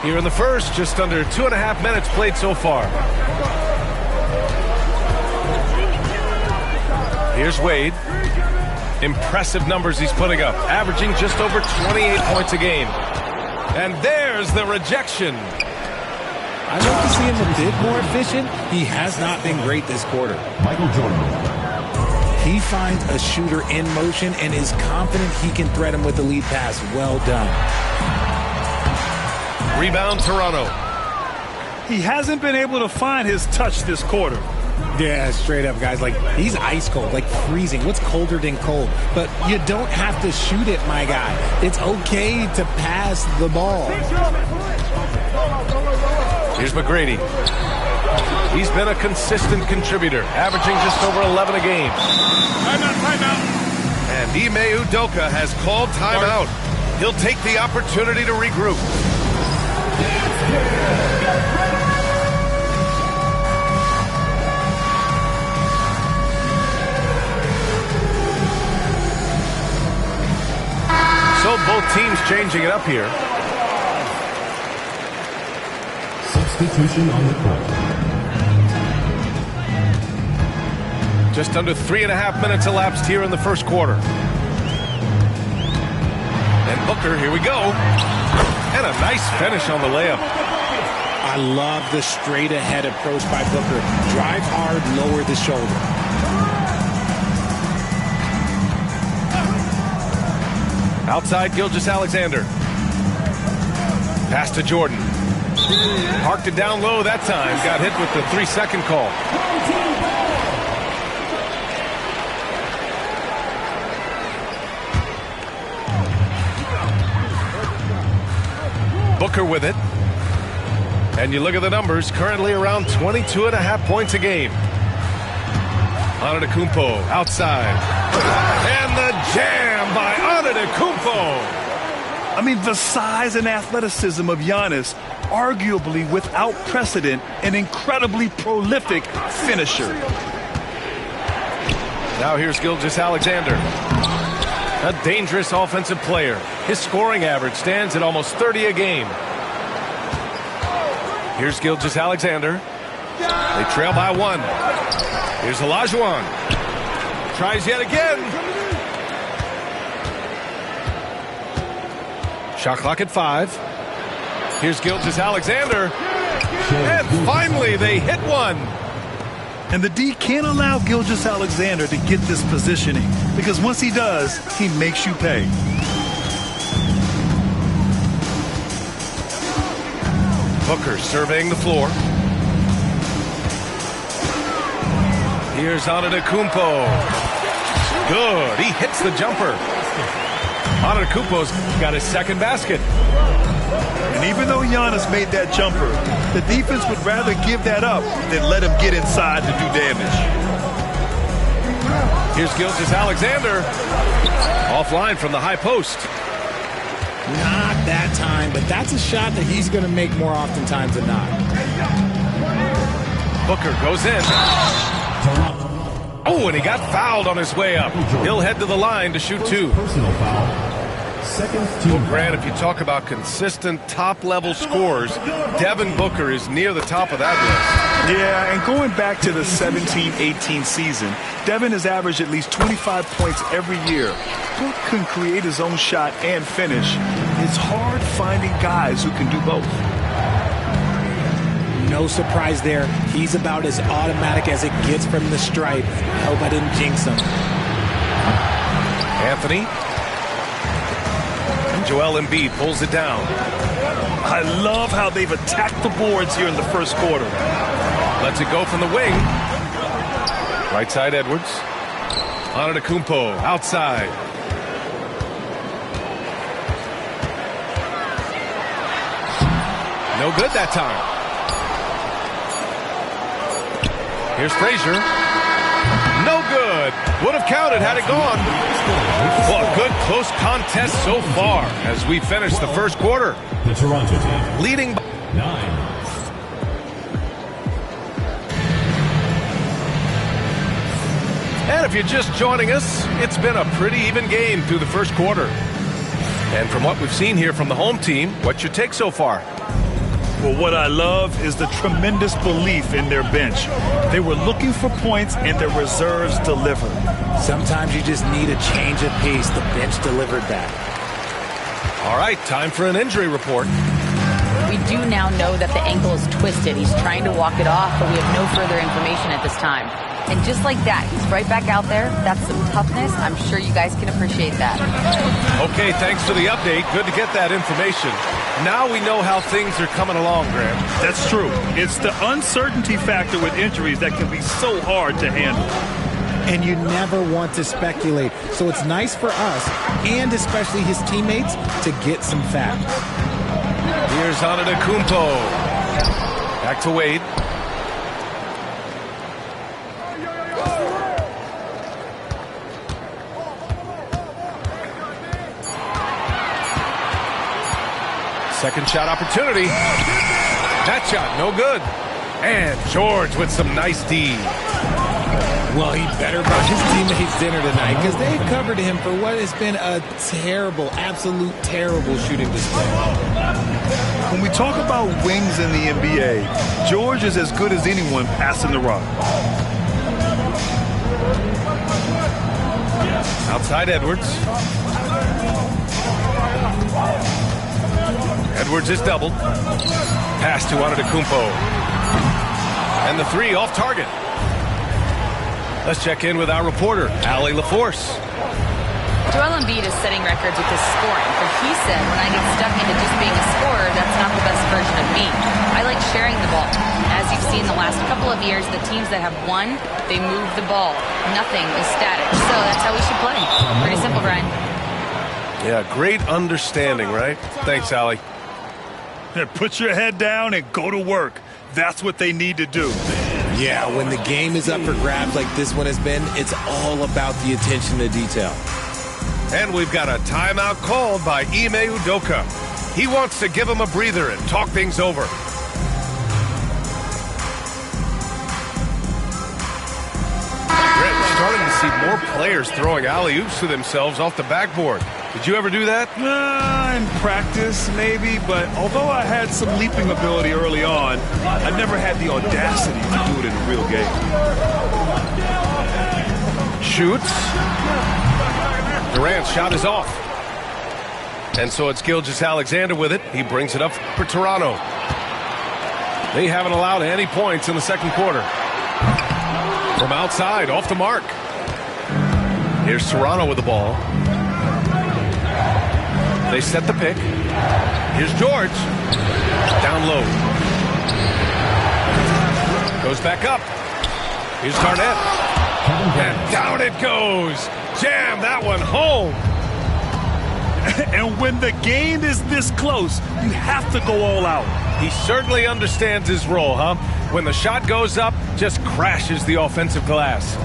Here in the first, just under 2.5 minutes played so far. Here's Wade. Impressive numbers he's putting up, averaging just over 28 points a game. And there's the rejection. I'd like to see him a bit more efficient. He has not been great this quarter. Michael Jordan. He finds a shooter in motion and is confident he can thread him with the lead pass. Well done. Rebound, Toronto. He hasn't been able to find his touch this quarter. Yeah, straight up, guys. Like, he's ice cold, like freezing. What's colder than cold? But you don't have to shoot it, my guy. It's okay to pass the ball. Here's McGrady. He's been a consistent contributor, averaging just over 11 a game. Timeout. And Ime Udoka has called timeout. He'll take the opportunity to regroup. So both teams changing it up here. Substitution on the court. Just under 3.5 minutes elapsed here in the first quarter. And Booker, here we go. And a nice finish on the layup. I love the straight-ahead approach by Booker. Drive hard, lower the shoulder. Outside, Gilgeous-Alexander. Pass to Jordan. Parked it down low that time. Got hit with the 3-second call. Booker with it. And you look at the numbers, currently around 22.5 points a game. Antetokounmpo outside. And the jam by Antetokounmpo. I mean, the size and athleticism of Giannis, arguably without precedent, an incredibly prolific finisher. Now here's Gilgeous-Alexander. A dangerous offensive player. His scoring average stands at almost 30 a game. Here's Gilgeous-Alexander. They trail by 1. Here's Olajuwon. Tries yet again. Shot clock at 5. Here's Gilgeous-Alexander. And finally, they hit one. And the D can't allow Gilgeous-Alexander to get this positioning, because once he does, he makes you pay. Booker surveying the floor. Here's Antetokounmpo. Good. He hits the jumper. Antetokounmpo's got his second basket. And even though Giannis made that jumper, the defense would rather give that up than let him get inside to do damage. Here's Gilgeous-Alexander. Offline from the high post. Not that time, but that's a shot that he's going to make more oftentimes than not. Booker goes in. Oh, and he got fouled on his way up. He'll head to the line to shoot two. Personal foul. Second team. Well, Grant, if you talk about consistent top-level scores, Devin Booker is near the top of that list. Yeah, and going back to the 17-18 season, Devin has averaged at least 25 points every year. Book can create his own shot and finish. It's hard finding guys who can do both. No surprise there. He's about as automatic as it gets from the stripe. I hope I didn't jinx him. Anthony. And Joel Embiid pulls it down. I love how they've attacked the boards here in the first quarter. Lets it go from the wing. Right side Edwards. Antetokounmpo outside. No good that time. Here's Frazier. No good. Would have counted had it gone. Well, a good close contest so far as we finish the first quarter. The Toronto team. Leading by 9. And if you're just joining us, it's been a pretty even game through the first quarter. And from what we've seen here from the home team, what's your take so far? Well, what I love is the tremendous belief in their bench. They were looking for points, and their reserves delivered. Sometimes you just need a change of pace. The bench delivered that. All right, time for an injury report. We do now know that the ankle is twisted. He's trying to walk it off, but we have no further information at this time. And just like that, he's right back out there. That's some toughness. I'm sure you guys can appreciate that. Okay, thanks for the update. Good to get that information. Now we know how things are coming along, Graham. That's true. It's the uncertainty factor with injuries that can be so hard to handle. And you never want to speculate. So it's nice for us, and especially his teammates, to get some facts. Here's Antetokounmpo. Back to Wade. Second shot opportunity. That shot, no good. And George with some nice D. Well, he better buy his teammates dinner tonight because they've covered him for what has been a terrible, absolute terrible shooting display. When we talk about wings in the NBA, George is as good as anyone passing the rock. Outside Edwards. Edwards is doubled. Pass to Antetokounmpo. And the three off target. Let's check in with our reporter, Allie LaForce. Joel Embiid is setting records with his scoring, but he said, when I get stuck into just being a scorer, that's not the best version of me. I like sharing the ball. As you've seen the last couple of years, the teams that have won, they move the ball. Nothing is static. So that's how we should play. Pretty simple, Brian. Yeah, great understanding, right? Thanks, Allie. Put your head down and go to work. That's what they need to do. Yeah, when the game is up for grabs like this one has been, it's all about the attention to detail. And we've got a timeout called by Ime Udoka. He wants to give him a breather and talk things over. We're starting to see more players throwing alley-oops to themselves off the backboard. Did you ever do that? In practice, maybe, but although I had some leaping ability early on, I never had the audacity to do it in a real game. Shoots. Durant's shot is off. And so it's Gilgeous-Alexander with it. He brings it up for Toronto. They haven't allowed any points in the second quarter. From outside, off the mark. Here's Toronto with the ball. They set the pick. Here's George. Down low. Goes back up. Here's Garnett. And down it goes. Jam that one home. And when the game is this close, you have to go all out. He certainly understands his role, huh? When the shot goes up, just crashes the offensive glass.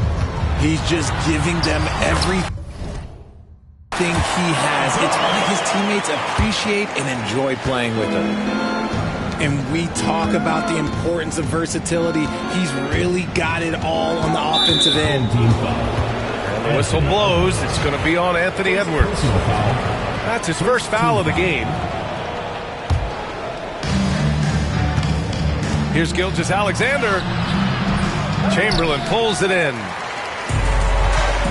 He's just giving them every Thing he has, it's why his teammates appreciate and enjoy playing with him. And we talk about the importance of versatility. He's really got it all on the offensive end. And the whistle blows. It's going to be on Anthony Edwards. That's his first foul of the game. Here's Gilgeous-Alexander. Chamberlain pulls it in.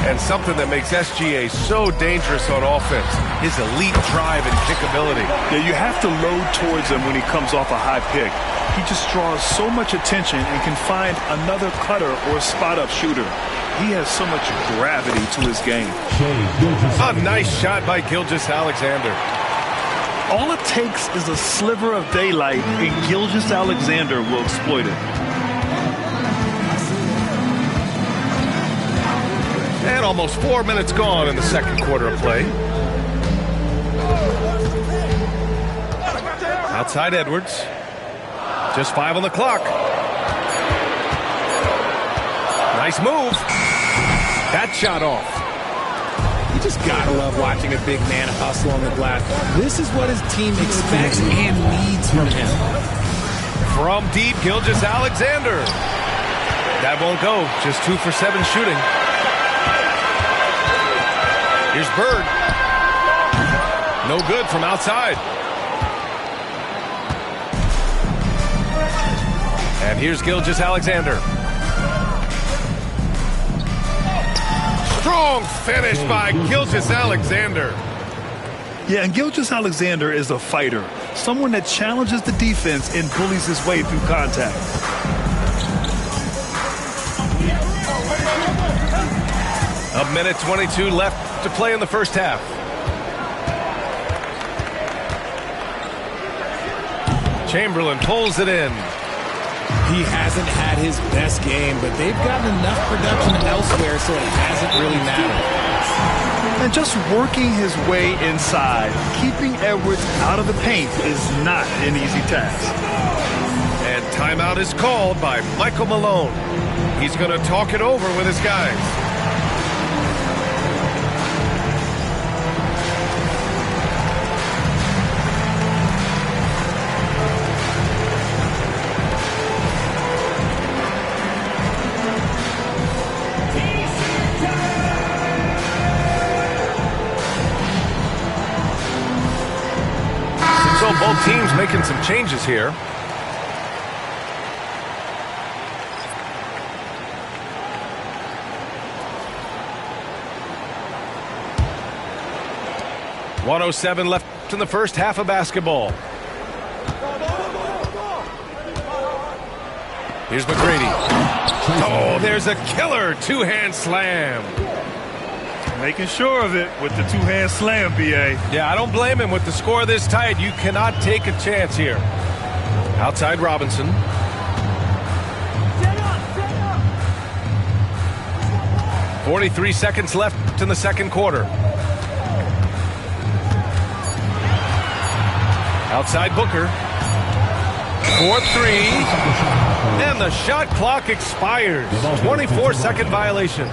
And something that makes SGA so dangerous on offense, his elite drive and kickability. Yeah, you have to load towards him when he comes off a high pick. He just draws so much attention and can find another cutter or spot-up shooter. He has so much gravity to his game. A nice shot by Gilgeous-Alexander. All it takes is a sliver of daylight, and Gilgeous-Alexander will exploit it. And almost 4 minutes gone in the second quarter of play. Outside Edwards. Just 5 on the clock. Nice move. That shot off. You just gotta love watching a big man hustle on the glass. This is what his team expects and needs from him. From deep, Gilgeous-Alexander. That won't go. Just 2 for 7 shooting. Here's Bird. No good from outside. And here's Gilgeous-Alexander. Strong finish by Gilgeous-Alexander. Yeah, and Gilgeous-Alexander is a fighter. Someone that challenges the defense and bullies his way through contact. A minute 22 left to play in the first half. Chamberlain pulls it in. He hasn't had his best game, but they've gotten enough production elsewhere, so it hasn't really mattered. And just working his way inside, keeping Edwards out of the paint is not an easy task. And timeout is called by Michael Malone. He's going to talk it over with his guys. So both teams making some changes here. .107 left in the first half of basketball. Here's McGrady. Oh, there's a killer two-hand slam. Making sure of it with the two-hand slam, B.A. Yeah, I don't blame him with the score this tight. You cannot take a chance here. Outside Robinson. .43 seconds left in the second quarter. Outside Booker. 4-3. And the shot clock expires. 24-second violation.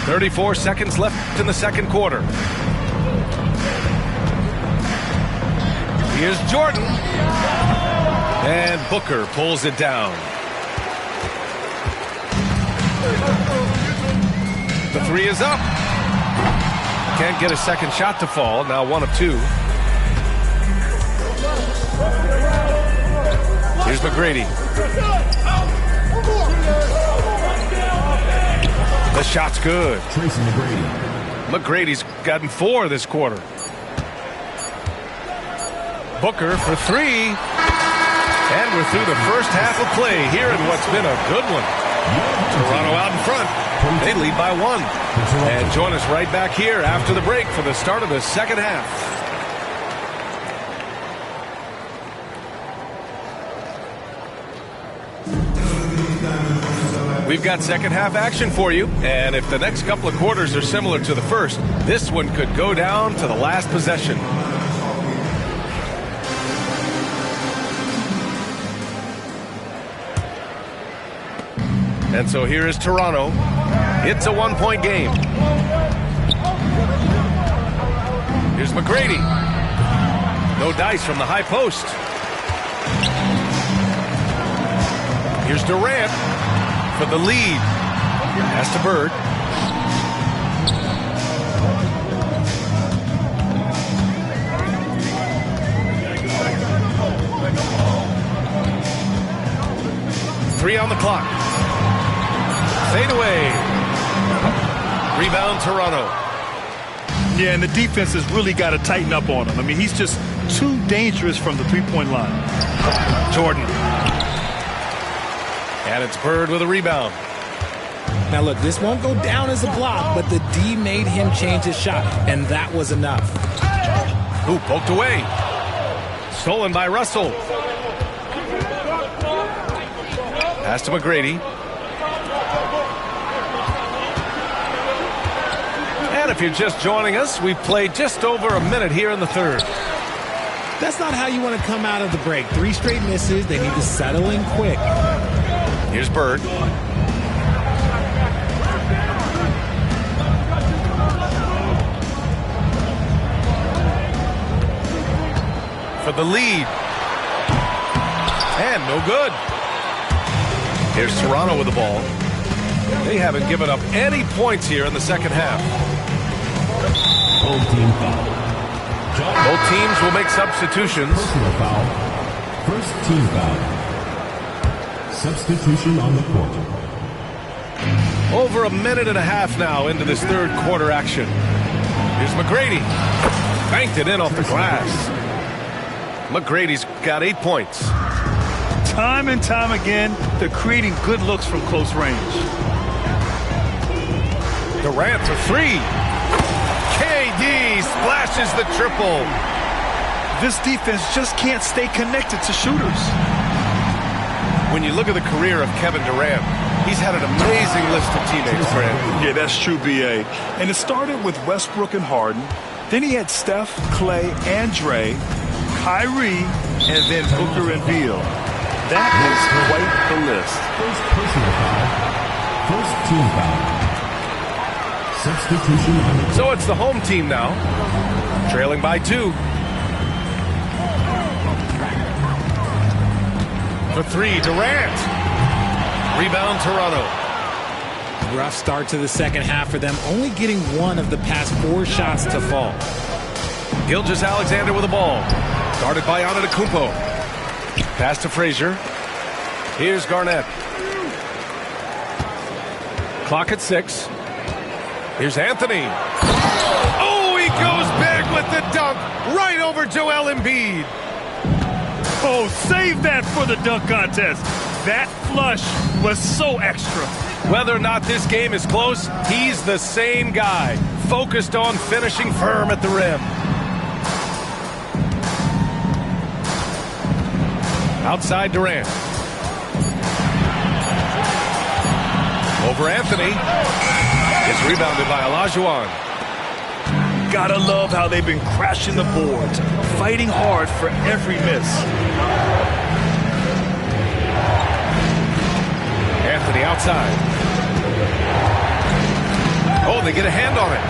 34 seconds left in the second quarter. Here's Jordan. And Booker pulls it down. The three is up. Can't get a second shot to fall. Now 1 of 2. Here's McGrady. The shot's good. Tracy McGrady. McGrady's gotten 4 this quarter. Booker for 3. And we're through the first half of play here in what's been a good one. Toronto out in front. They lead by 1. And join us right back here after the break for the start of the second half. We've got second half action for you, and if the next couple of quarters are similar to the first, this one could go down to the last possession. And so here is Toronto It's a one-point game. Here's McGrady. No dice from the high post. Here's Durant for the lead. Pass to Bird. Three on the clock. Fade away. Rebound Toronto. Yeah, and the defense has really got to tighten up on him. I mean, he's just too dangerous from the three-point line. Jordan. And it's Bird with a rebound. Now look, this won't go down as a block, but the D made him change his shot, and that was enough. Ooh, poked away. Stolen by Russell. Pass to McGrady. And if you're just joining us, we've played just over a minute here in the third. That's not how you want to come out of the break. 3 straight misses. They need to settle in quick. Here's Bird. For the lead. And no good. Here's Toronto with the ball. They haven't given up any points here in the second half. Home team foul. Both teams will make substitutions. Personal foul. First team foul. Substitution on the court. Over a minute and a half now into this third quarter action. Here's McGrady. Banked it in off the glass. McGrady's got 8 points. Time and time again, they're creating good looks from close range. Durant for 3. KD splashes the triple. This defense just can't stay connected to shooters. When you look at the career of Kevin Durant, he's had an amazing list of teammates, Fred. Yeah, that's true, B.A. And it started with Westbrook and Harden. Then he had Steph, Clay, and Dre, Kyrie, and then Booker and Beal. That is quite the list. First personal foul. First team foul. Substitution on the court. So it's the home team now, trailing by 2. For 3, Durant. Rebound, Toronto. Rough start to the second half for them, only getting 1 of the past 4 shots to fall. Gilgeous-Alexander with the ball. Guarded by Antetokounmpo. Pass to Frazier. Here's Garnett. Clock at 6. Here's Anthony. Oh, he goes big with the dunk right over Joel Embiid. Oh, save that for the dunk contest. That flush was so extra. Whether or not this game is close, he's the same guy, focused on finishing firm at the rim. Outside Durant. Over Anthony. It's rebounded by Olajuwon. Gotta love how they've been crashing the boards, fighting hard for every miss. Anthony outside. Oh, they get a hand on it.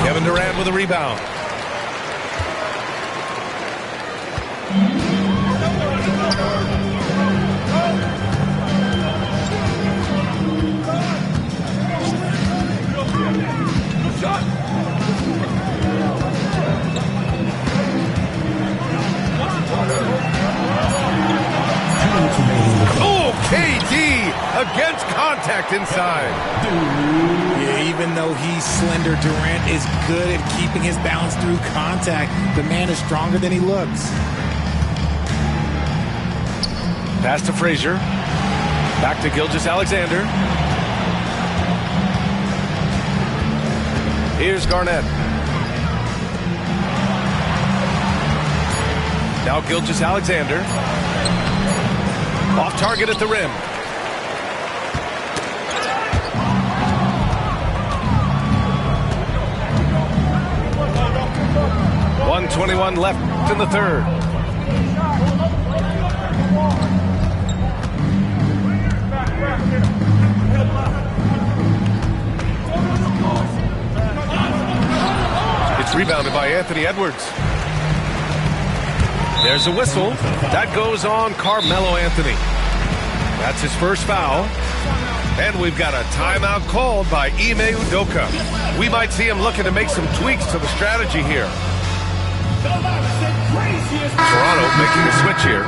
Kevin Durant with a rebound. Oh, KD against contact inside. Yeah, even though he's slender, Durant is good at keeping his balance through contact. The man is stronger than he looks. Pass to Frazier. Back to Gilgeous-Alexander. Here's Garnett. Now Gilgeous-Alexander. Off target at the rim. .121 left in the third. It's rebounded by Anthony Edwards. There's a whistle. That goes on Carmelo Anthony. That's his first foul. And we've got a timeout called by Ime Udoka. We might see him looking to make some tweaks to the strategy here. Toronto making a switch here.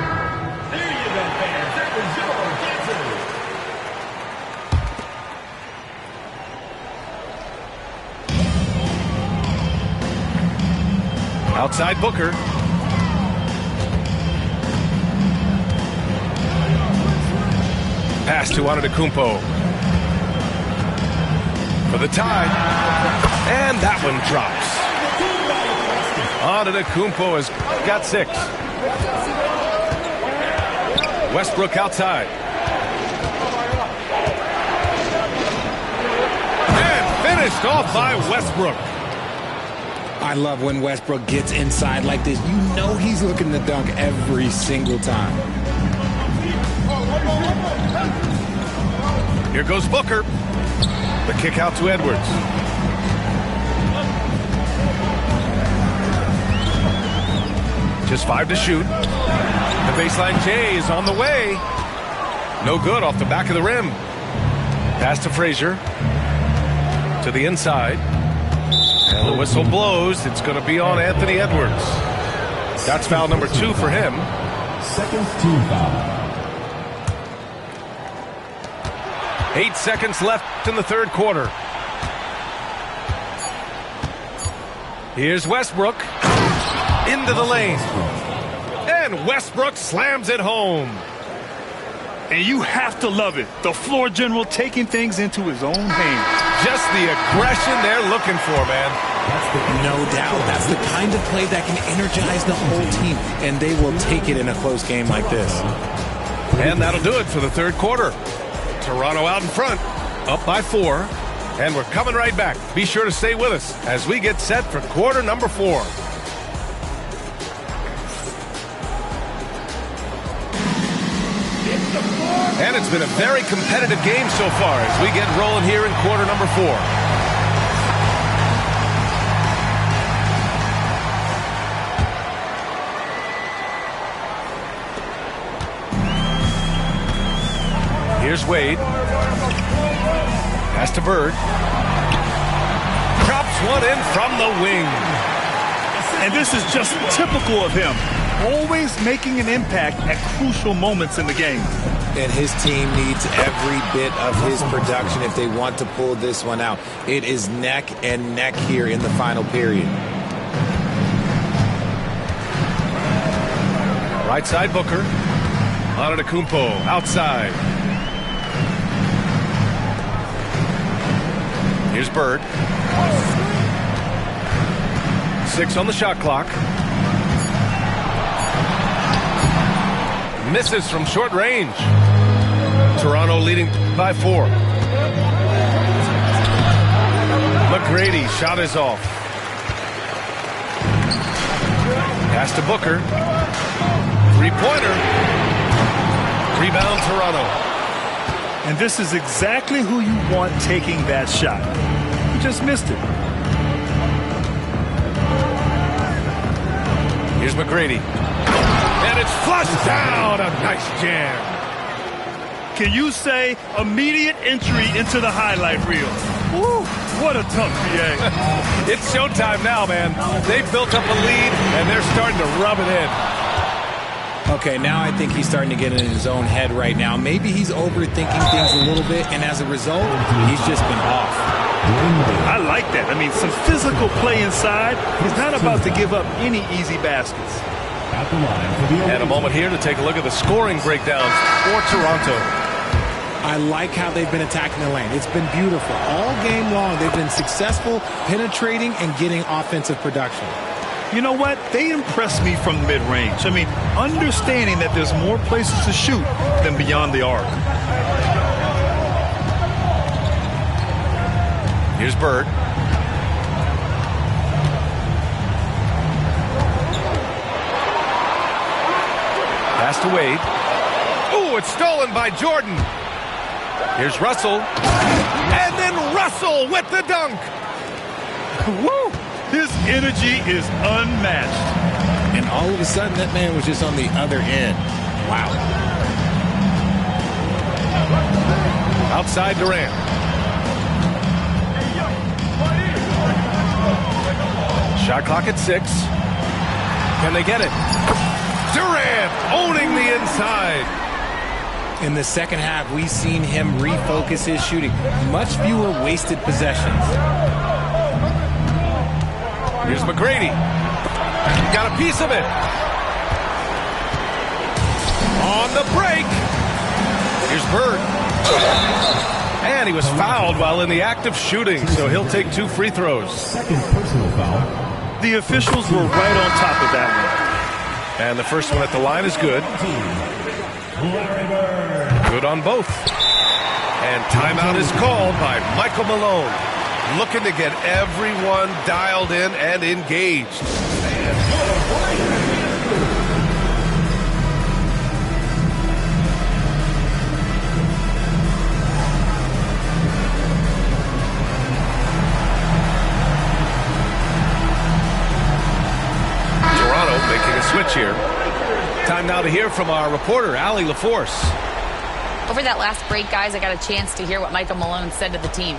Outside Booker. Pass to Antetokounmpo for the tie, and that one drops. Antetokounmpo has got 6. Westbrook outside. And finished off by Westbrook. I love when Westbrook gets inside like this. You know he's looking to dunk every single time. Here goes Booker. The kick out to Edwards. Just 5 to shoot. The baseline J is on the way. No good off the back of the rim. Pass to Frazier. To the inside. And the whistle blows. It's going to be on Anthony Edwards. That's foul number 2 for him. Second team foul. 8 seconds left in the third quarter. Here's Westbrook. Into the lane. And Westbrook slams it home. And you have to love it. The floor general taking things into his own hands. Just the aggression they're looking for, man. No doubt. That's the kind of play that can energize the whole team. And they will take it in a close game like this. And that'll do it for the third quarter. Toronto out in front, up by 4. And we're coming right back. Be sure to stay with us as we get set for quarter number 4. And it's been a very competitive game so far as we get rolling here in quarter number 4. Here's Wade. Pass to Bird. Drops one in from the wing. And this is just typical of him. Always making an impact at crucial moments in the game. And his team needs every bit of his production if they want to pull this one out. It is neck and neck here in the final period. Right side Booker. Antetokounmpo outside. Here's Bird. 6 on the shot clock. Misses from short range. Toronto leading by 4. McGrady shot is off. Pass to Booker. 3-pointer. Rebound Toronto. And this is exactly who you want taking that shot. You just missed it. Here's McGrady. And it's flushed down. A nice jam. Can you say immediate entry into the highlight reel? Woo, what a tough PA. It's showtime now, man. They built up a lead, and they're starting to rub it in. Okay, now I think he's starting to get in his own head right now. Maybe he's overthinking things a little bit, and as a result, he's just been off. I like that. I mean, some physical play inside. He's not about to give up any easy baskets. And a moment here to take a look at the scoring breakdowns for Toronto. I like how they've been attacking the lane. It's been beautiful. All game long, they've been successful penetrating and getting offensive production. You know what? They impress me from mid-range. I mean, understanding that there's more places to shoot than beyond the arc. Here's Bird. Pass to Wade. Oh, it's stolen by Jordan. Here's Russell. And then Russell with the dunk. Woo! His energy is unmatched. And all of a sudden, that man was just on the other end. Wow. Outside Durant. Shot clock at 6. Can they get it? Durant owning the inside. In the second half, we've seen him refocus his shooting. Much fewer wasted possessions. Here's McGrady. Got a piece of it. On the break. Here's Bird. And he was fouled while in the act of shooting, so he'll take 2 free throws. Second personal foul. The officials were right on top of that one. And the first one at the line is good. Good on both. And timeout is called by Michael Malone. Looking to get everyone dialed in and engaged. Toronto making a switch here. Time now to hear from our reporter, Allie LaForce. Over that last break, guys, I got a chance to hear what Michael Malone said to the team.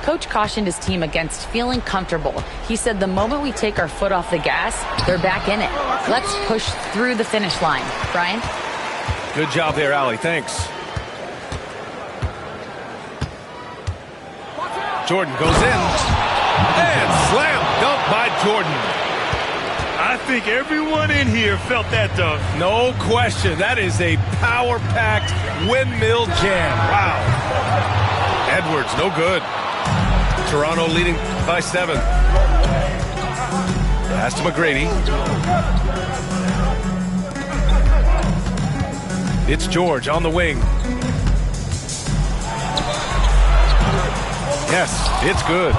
Coach cautioned his team against feeling comfortable. He said the moment we take our foot off the gas, they're back in it. Let's push through the finish line. Brian? Good job there, Allie. Thanks. Jordan goes in. And slam dunk by Jordan. I think everyone in here felt that dunk. No question. That is a power-packed windmill jam. Wow. Edwards, no good. Toronto leading by 7. Pass to McGrady. It's George on the wing. Yes, it's good.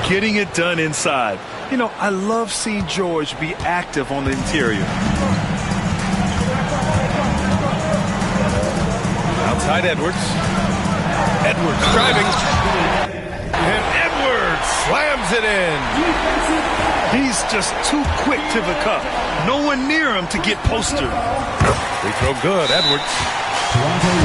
Getting it done inside. You know, I love seeing George be active on the interior. Outside Edwards. Edwards driving. And Edwards slams it in. He's just too quick to the cup. No one near him to get posted. Free throw good, Edwards.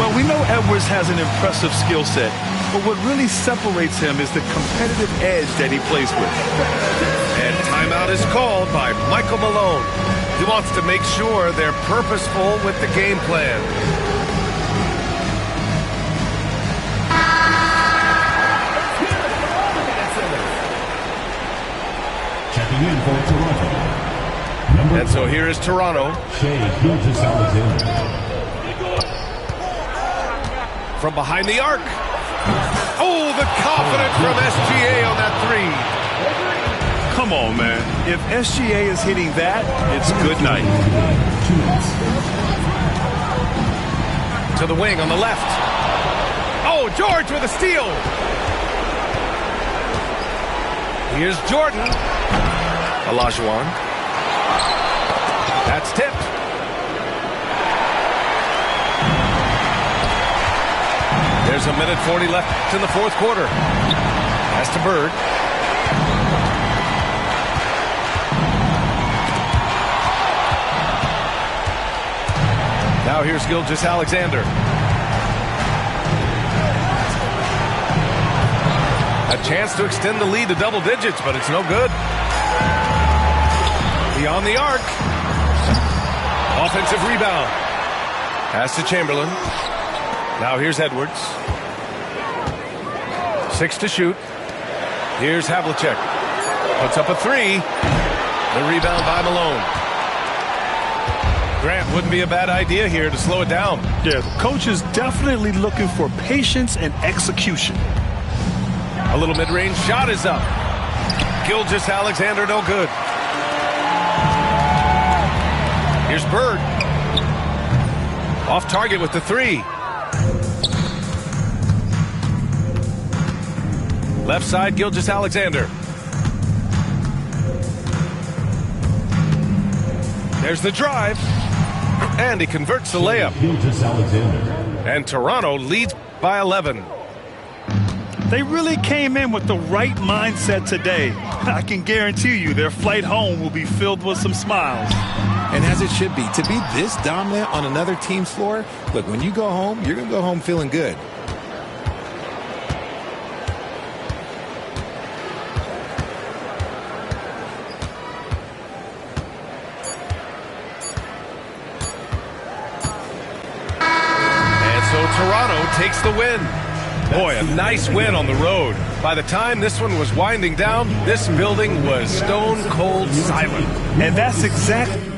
Well, we know Edwards has an impressive skill set, but what really separates him is the competitive edge that he plays with. And timeout is called by Michael Malone. He wants to make sure they're purposeful with the game plan. Checking in for Toronto. And so here is Toronto. Shai Gilgeous-Alexander. From behind the arc. Oh, the confidence from SGA on that 3. Come on, man. If SGA is hitting that, it's good night. To the wing on the left. Oh, George with a steal. Here's Jordan. Olajuwon. That's tipped. There's 1:40 left in the fourth quarter. Pass to Bird. Now here's Gilgeous-Alexander. A chance to extend the lead to double digits, but it's no good. Beyond the arc. Offensive rebound. Pass to Chamberlain. Now here's Edwards. 6 to shoot. Here's Havlicek. Puts up a 3. The rebound by Malone. Grant, wouldn't be a bad idea here to slow it down. Yeah, the coach is definitely looking for patience and execution. A little mid-range shot is up. Gilgeous-Alexander, no good. Here's Bird. Off target with the 3. Left side, Gilgeous-Alexander. There's the drive. And he converts the layup. Gilgeous-Alexander. And Toronto leads by 11. They really came in with the right mindset today. I can guarantee you their flight home will be filled with some smiles. And as it should be, to be this dominant on another team's floor, look, when you go home, you're going to go home feeling good. And so Toronto takes the win. Boy, a nice win on the road. By the time this one was winding down, this building was stone cold silent. And that's exactly...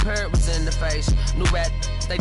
Bird was in the face. New rat, they